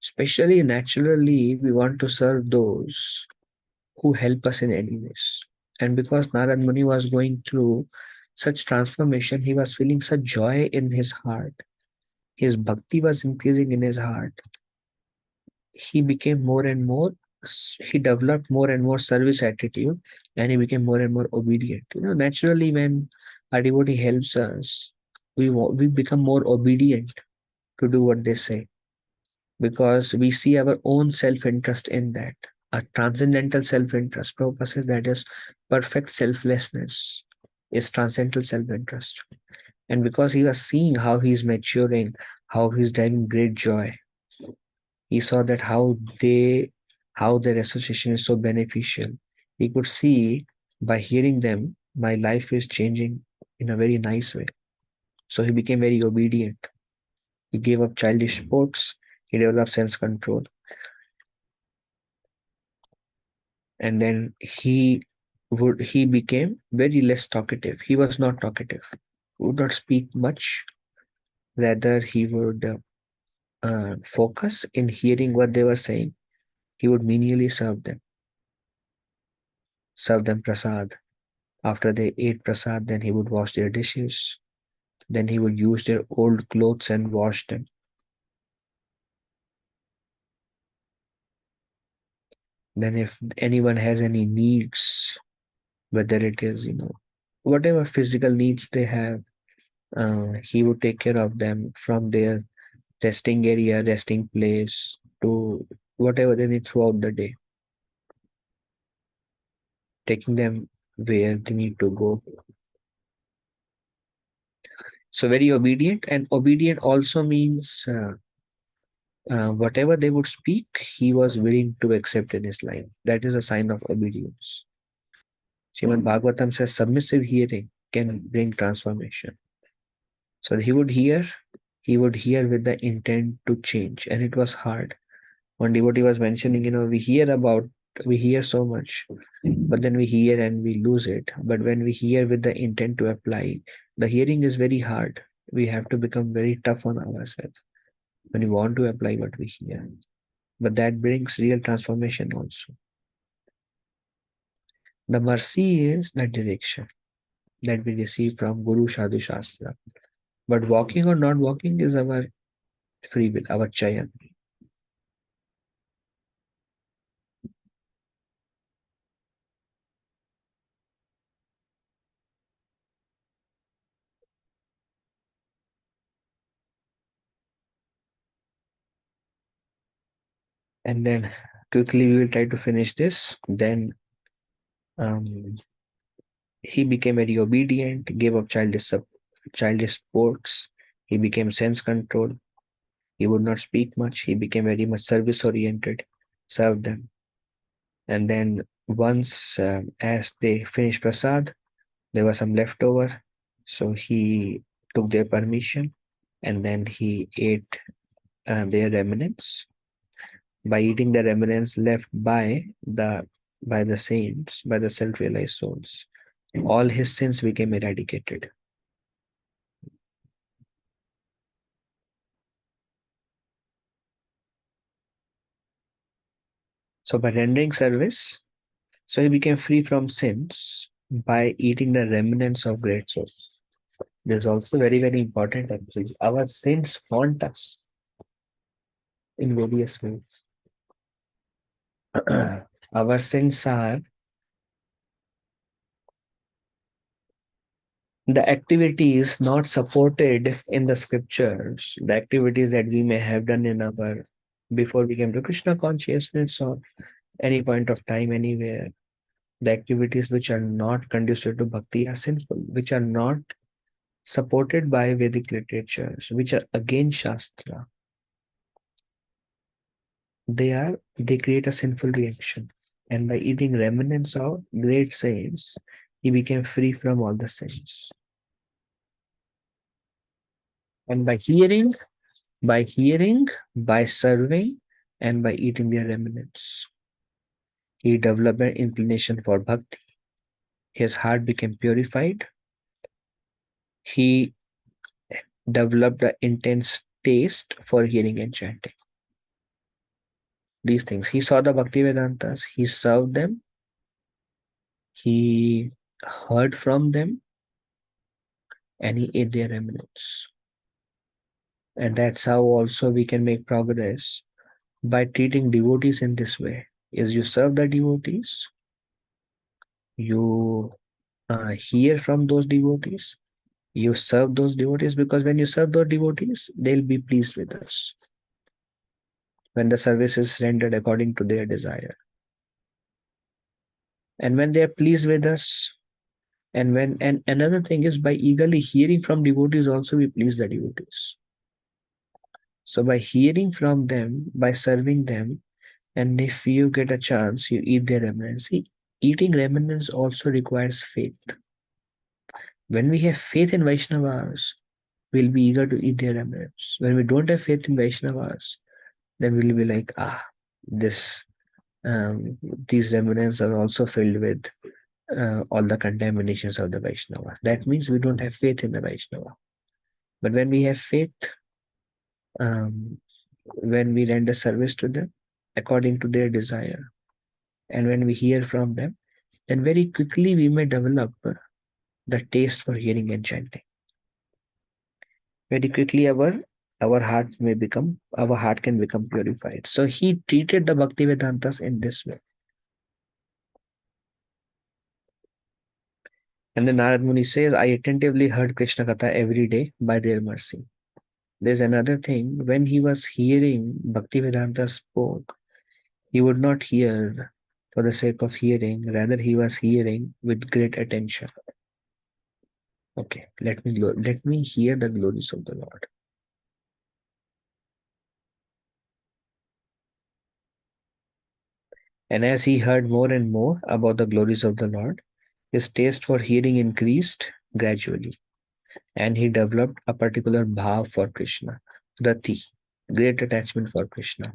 Especially naturally, we want to serve those who help us in any ways. And because Narad Muni was going through such transformation, he was feeling such joy in his heart. His bhakti was increasing in his heart. He became more and more, he developed more and more service attitude, and he became more and more obedient. Naturally, when a devotee helps us, we become more obedient to do what they say, because we see our own self-interest in that. A transcendental self-interest. Prabhupada says that is perfect selflessness, is transcendental self-interest. And because he was seeing how he's maturing, how he's driving great joy, he saw that how their association is so beneficial. He could see by hearing them, my life is changing in a very nice way. So he became very obedient. He gave up childish sports. He developed sense control. And then he became very less talkative. He was not talkative. He would not speak much. Rather, he would focus in hearing what they were saying. He would menially serve them prasad. After they ate prasad, then he would wash their dishes. Then he would use their old clothes and wash them. Then if anyone has any needs, whether it is, whatever physical needs they have, he would take care of them from their resting area, resting place, to whatever they need throughout the day, taking them where they need to go. So very obedient, and obedient also means whatever they would speak, he was willing to accept in his life. That is a sign of obedience. Shrimad Bhagavatam says submissive hearing can bring transformation. So he would hear with the intent to change, and it was hard. One devotee was mentioning, we hear so much, but then we hear and we lose it. But when we hear with the intent to apply, the hearing is very hard. We have to become very tough on ourselves when we want to apply what we hear. But that brings real transformation also. The mercy is the direction that we receive from Guru Sadhu Shastra. But walking or not walking is our free will, our chayan. And then quickly we will try to finish this. Then he became very obedient, gave up childish sports. He became sense controlled. He would not speak much. He became very much service oriented, served them. And then once, as they finished prasad, there was some leftover. So he took their permission and then he ate their remnants. By eating the remnants left by the saints, by the self-realized souls, all his sins became eradicated. So by rendering service, so he became free from sins by eating the remnants of great souls. This is also very, very important actually. Our sins haunt us in various ways. Our sins are the activities not supported in the scriptures, the activities that we may have done in our before we came to Krishna consciousness or any point of time, anywhere, the activities which are not conducive to bhakti are sinful, which are not supported by Vedic literatures, which are against Shastra. They create a sinful reaction. And by eating remnants of great saints, he became free from all the sins. And by hearing, by serving, and by eating their remnants, he developed an inclination for bhakti. His heart became purified. He developed an intense taste for hearing and chanting. These things. He saw the Bhakti Vedantas, he served them, he heard from them, and he ate their remnants. And that's how also we can make progress by treating devotees in this way. Is you serve the devotees, you hear from those devotees, you serve those devotees, because when you serve those devotees, they'll be pleased with us when the service is rendered according to their desire. And when they are pleased with us, and another thing is, by eagerly hearing from devotees also we please the devotees. So by hearing from them, by serving them, and if you get a chance, you eat their remnants. See, eating remnants also requires faith. When we have faith in Vaishnavas, we'll be eager to eat their remnants. When we don't have faith in Vaishnavas, then we'll be like, this these remnants are also filled with all the contaminations of the Vaishnava. That means we don't have faith in the Vaishnava. But when we have faith, um, when we render service to them according to their desire, and when we hear from them, then very quickly we may develop the taste for hearing and chanting. Very quickly our heart can become purified. So he treated the Bhakti Vedantas in this way. And then Narad Muni says, I attentively heard Krishna Katha every day by their mercy. There's another thing, when he was hearing Bhakti Vedanta spoke, he would not hear for the sake of hearing, rather he was hearing with great attention. Okay, let me hear the glories of the Lord. And as he heard more and more about the glories of the Lord, his taste for hearing increased gradually, and he developed a particular bhav for Krishna, rati, great attachment for Krishna.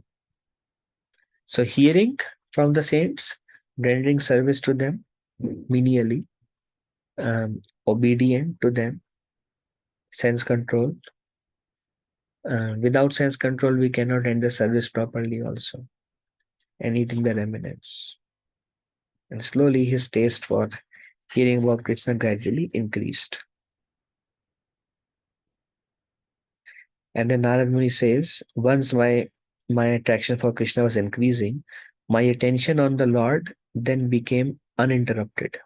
So hearing from the saints, rendering service to them menially, obedient to them, sense control. Without sense control, we cannot render service properly also, and eating the remnants. And slowly his taste for hearing about Krishna gradually increased. And then Narad Muni says, once my attraction for Krishna was increasing, my attention on the Lord then became uninterrupted.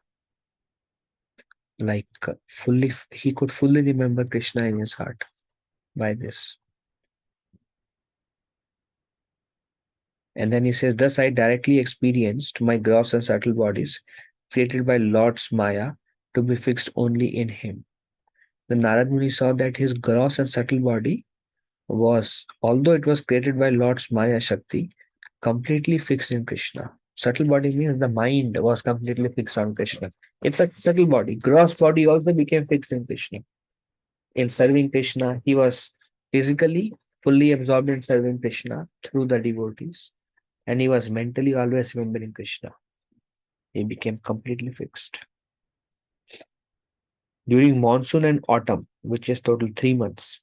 Like he could fully remember Krishna in his heart by this. And then he says, thus I directly experienced my gross and subtle bodies created by Lord's Maya to be fixed only in him. The Narad Muni saw that his gross and subtle body was, although it was created by Lord's Maya Shakti, completely fixed in Krishna. Subtle body means the mind was completely fixed on Krishna. It's a subtle body. Gross body also became fixed in Krishna. In serving Krishna, he was physically fully absorbed in serving Krishna through the devotees, and he was mentally always remembering Krishna. He became completely fixed. During monsoon and autumn, which is total 3 months,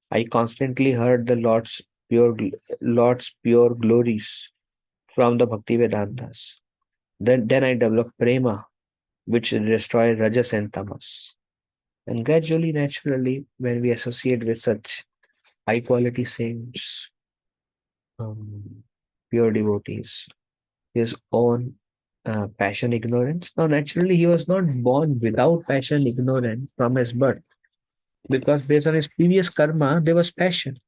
I constantly heard the Lord's pure glories from the Bhakti Vedantas. Then I developed prema, which destroyed rajas and tamas. And gradually, naturally, when we associate with such high quality saints, pure devotees, his own passion ignorance. Now, naturally, he was not born without passion ignorance from his birth, because based on his previous karma, there was passion.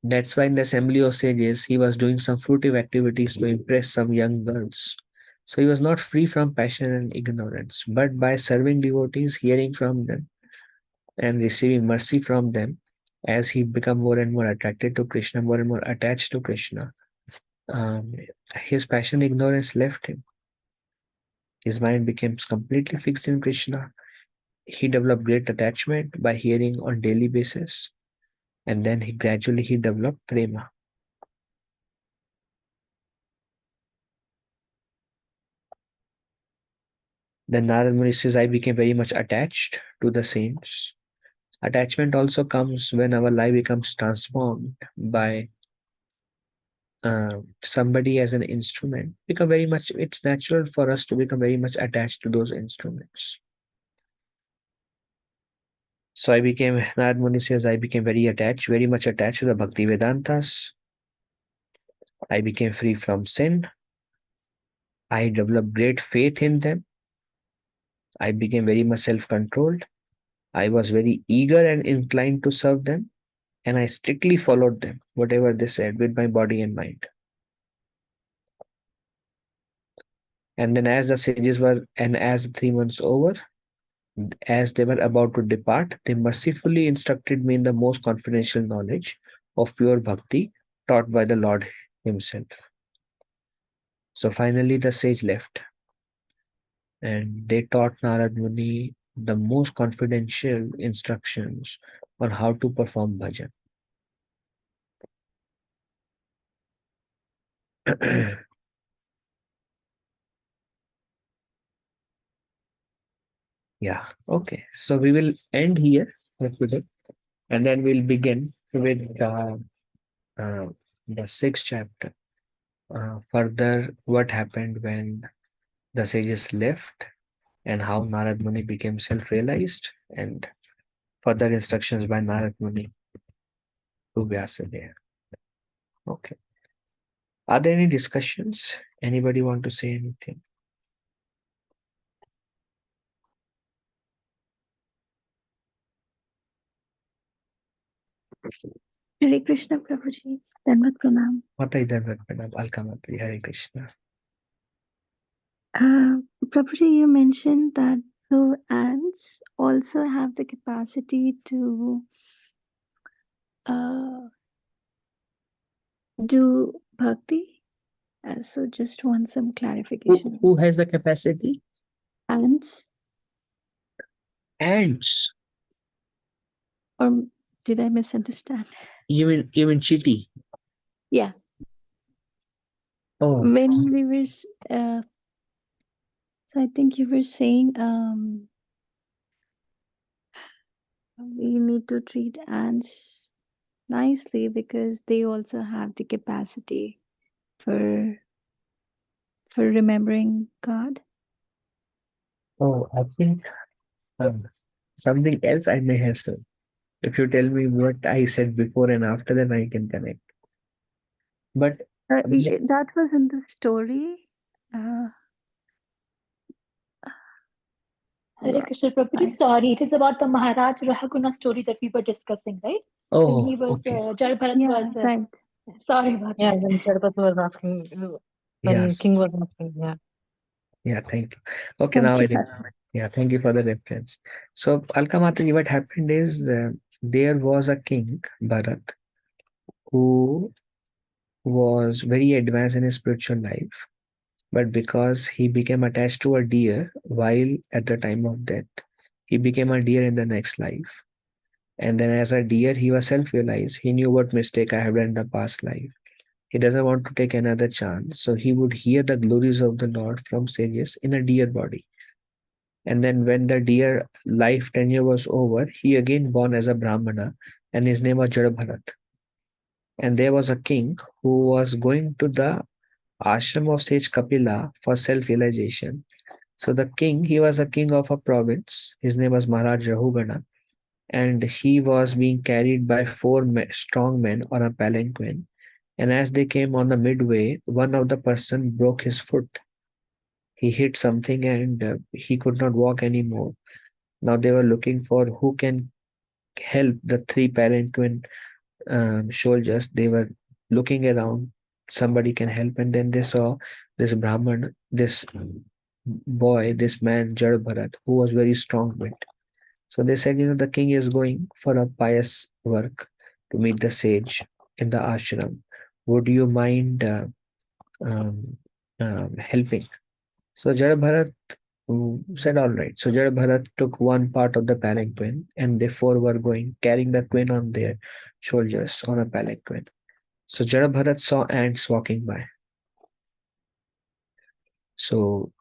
That's why in the assembly of sages, he was doing some fruitive activities to impress some young girls. So he was not free from passion and ignorance, but by serving devotees, hearing from them, and receiving mercy from them, as he became more and more attracted to Krishna, more and more attached to Krishna, um, his passion ignorance left him. His mind became completely fixed in Krishna. He developed great attachment by hearing on daily basis, and then he developed prema. Then Narad Muni says, I became very much attached to the saints. Attachment also comes when our life becomes transformed by somebody as an instrument. It's natural for us to become very much attached to those instruments. So Narad Muni says, I became very much attached to the Bhakti Vedantas. I became free from sin. I developed great faith in them. I became very much self-controlled. I was very eager and inclined to serve them, and I strictly followed them, whatever they said, with my body and mind. And then as the 3 months over, as they were about to depart, they mercifully instructed me in the most confidential knowledge of pure bhakti taught by the Lord himself. So finally the sage left, and they taught Narad Muni the most confidential instructions on how to perform bhajan. Yeah, okay. So we will end here for today, and then we'll begin with uh, the sixth chapter. Further, what happened when the sages left, and how Narad Muni became self-realized, and further instructions by Narad Muni to Vyasadeva. Okay. Are there any discussions? Anybody want to say anything? Hare Krishna Prabhuji, Danvat Pranam. Matai Danvat Pranam, Alkamatri, Hare Krishna. Prabhuji, you mentioned that the ants also have the capacity to do bhakti. So just want some clarification. Who has the capacity? Ants? Ants. Or did I misunderstand? Even Chiti. Yeah. Oh. When we were, so I think you were saying we need to treat ants nicely because they also have the capacity for remembering God. Oh, I think something else I may have said. If you tell me what I said before and after, then I can connect. But that was in the story. Hare Krishna Prabhuji, sorry, it is about the Maharaj Rahaguna story that we were discussing, right? Oh, When he was, okay. Jal Bharat Yeah, was, right. Sorry about Yeah, that. when Jadapat was asking, when Yes. King was asking, yeah. Yeah, thank you. Okay, now Thank I you. yeah, thank you for the reference. So, Alkamataji, what happened is there was a king, Bharat, who was very advanced in his spiritual life, but because he became attached to a deer while at the time of death, he became a deer in the next life. And then, as a deer, he was self realized. He knew what mistake I have done in the past life. He doesn't want to take another chance. So, he would hear the glories of the Lord from sages in a deer body. And then when the deer life tenure was over, he again born as a Brahmana, and his name was Jadabharat. And there was a king who was going to the ashram of sage Kapila for self-realization. So the king, he was a king of a province. His name was Maharaj Rahugana, and he was being carried by four strong men on a palanquin. And as they came on the midway, one of the person broke his foot. He hit something and he could not walk anymore. Now they were looking for who can help the three palanquin soldiers. They were looking around, somebody can help, and then they saw this Brahman, this boy, this man Jad Bharat, who was very strong-willed. So they said, the king is going for a pious work to meet the sage in the ashram. Would you mind helping? So Jad Bharat said, all right. So Jad Bharat took one part of the palanquin, and they four were going, carrying the queen on their shoulders on a palanquin. So Jad Bharat saw ants walking by. So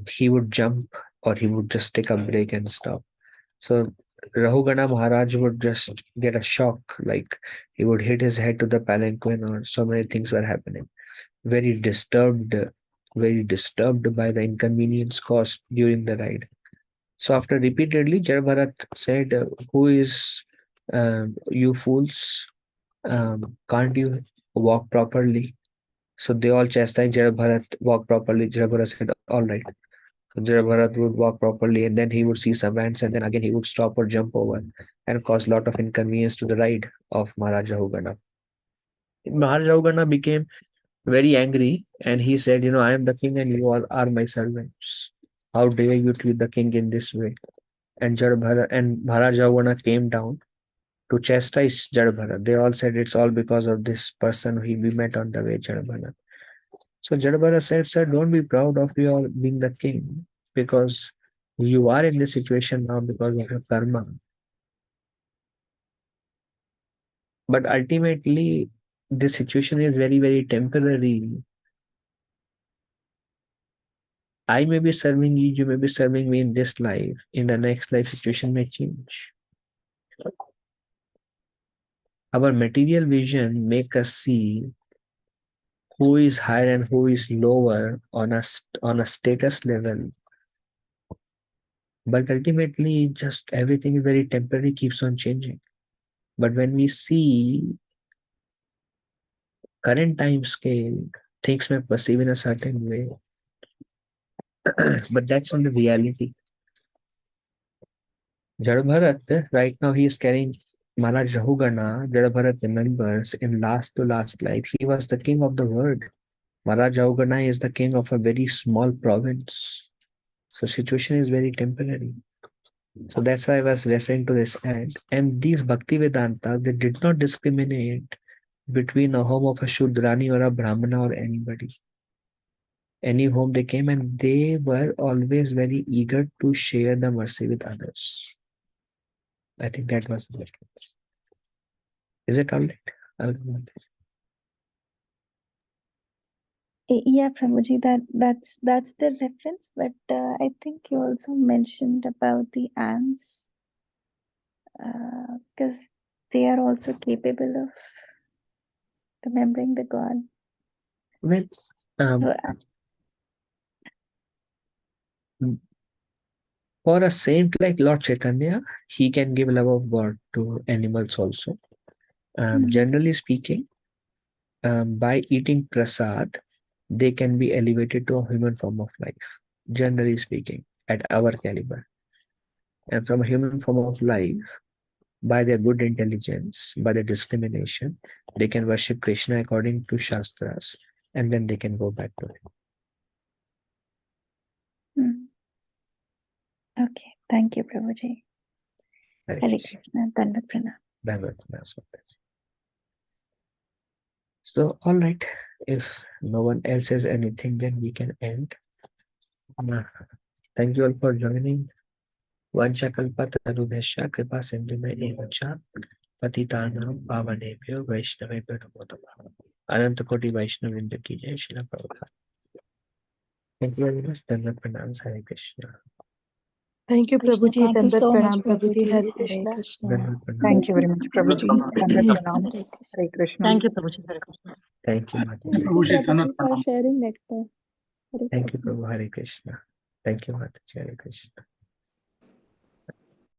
he would jump, or he would just take a break and stop. So Rahugana Maharaj would just get a shock, like he would hit his head to the palanquin, or so many things were happening. Very disturbed, by the inconvenience caused during the ride. So after repeatedly, Jai Bharat said, "Who is you fools? Can't you walk properly?" So they all chastised Jai Bharat walk properly. Jai Bharat said, "All right." So Jai Bharat would walk properly, and then he would see some ants, and then again he would stop or jump over, and cause a lot of inconvenience to the ride of Maharaja Hugana. Maharaja Hugana became very angry, and he said, "I am the king, and you all are my servants. How dare you treat the king in this way?" And Maharaj Javana came down to chastise Jadabharat. They all said it's all because of this person we met on the way, Jadabharat. So Jadabharat said, "Sir, don't be proud of your being the king, because you are in this situation now because of your karma. But ultimately, this situation is very, very temporary. I may be serving you, you may be serving me in this life. In the next life, situation may change. Our material vision make us see who is higher and who is lower on a status level. But ultimately, just everything is very temporary, keeps on changing. But when we see current time scale, things may perceive in a certain way, but that's not the reality. Jadabharat, right now he is carrying Maharaj Rahugana. Jadabharat remembers in last to last life, he was the king of the world. Maharaj Rahugana is the king of a very small province. So situation is very temporary. So that's why I was referring to this ad. And these Bhakti Vedanta, they did not discriminate between a home of a Shudrani or a Brahmana or anybody. Any home they came, and they were always very eager to share the mercy with others. I think that was the difference. Is it all right? Yeah, Prabhuji, that's the reference. But I think you also mentioned about the ants, because they are also capable of remembering the God. Well, So, for a saint like Lord Chaitanya, he can give love of God to animals also. Generally speaking, by eating prasad, they can be elevated to a human form of life. Generally speaking, at our caliber. And from a human form of life, by their good intelligence, by their discrimination, they can worship Krishna according to Shastras, and then they can go back to him. Okay, thank you, Prabhuji. Hare Hare Krishna. Krishna, Dandavat Pranam. Bhagavad Gita. So, all right, if no one else has anything, then we can end. Thank you all for joining. Vanchakalpatarubhesha kripa sindhume evacha patitanam pavanebhyo vaishnavebhyo namo namaha. Ananta Koti Vaishnavinda ki jai. Srila Prabhupada. Thank you very much. Dandavat pranams. Hare Krishna. Thank you, Krishna, Prabhuji. thank you Dandavat so much, pranam, Prabhuji. Prabhuji. Hare Hare Krishna. Krishna. Dandavat pranams. Thank you very much, Prabhuji. Dandavat Pranam. Hare Krishna. Hare Krishna. Thank you, Prabhuji. Hare Krishna. Thank you, Thank you, Mataji. Prabhuji, Dandavat Prabhuji, for Pranam. sharing nectar. Hare Thank you, Krishna. Prabhu. Hare Krishna. Thank you, Mataji. Hare Krishna.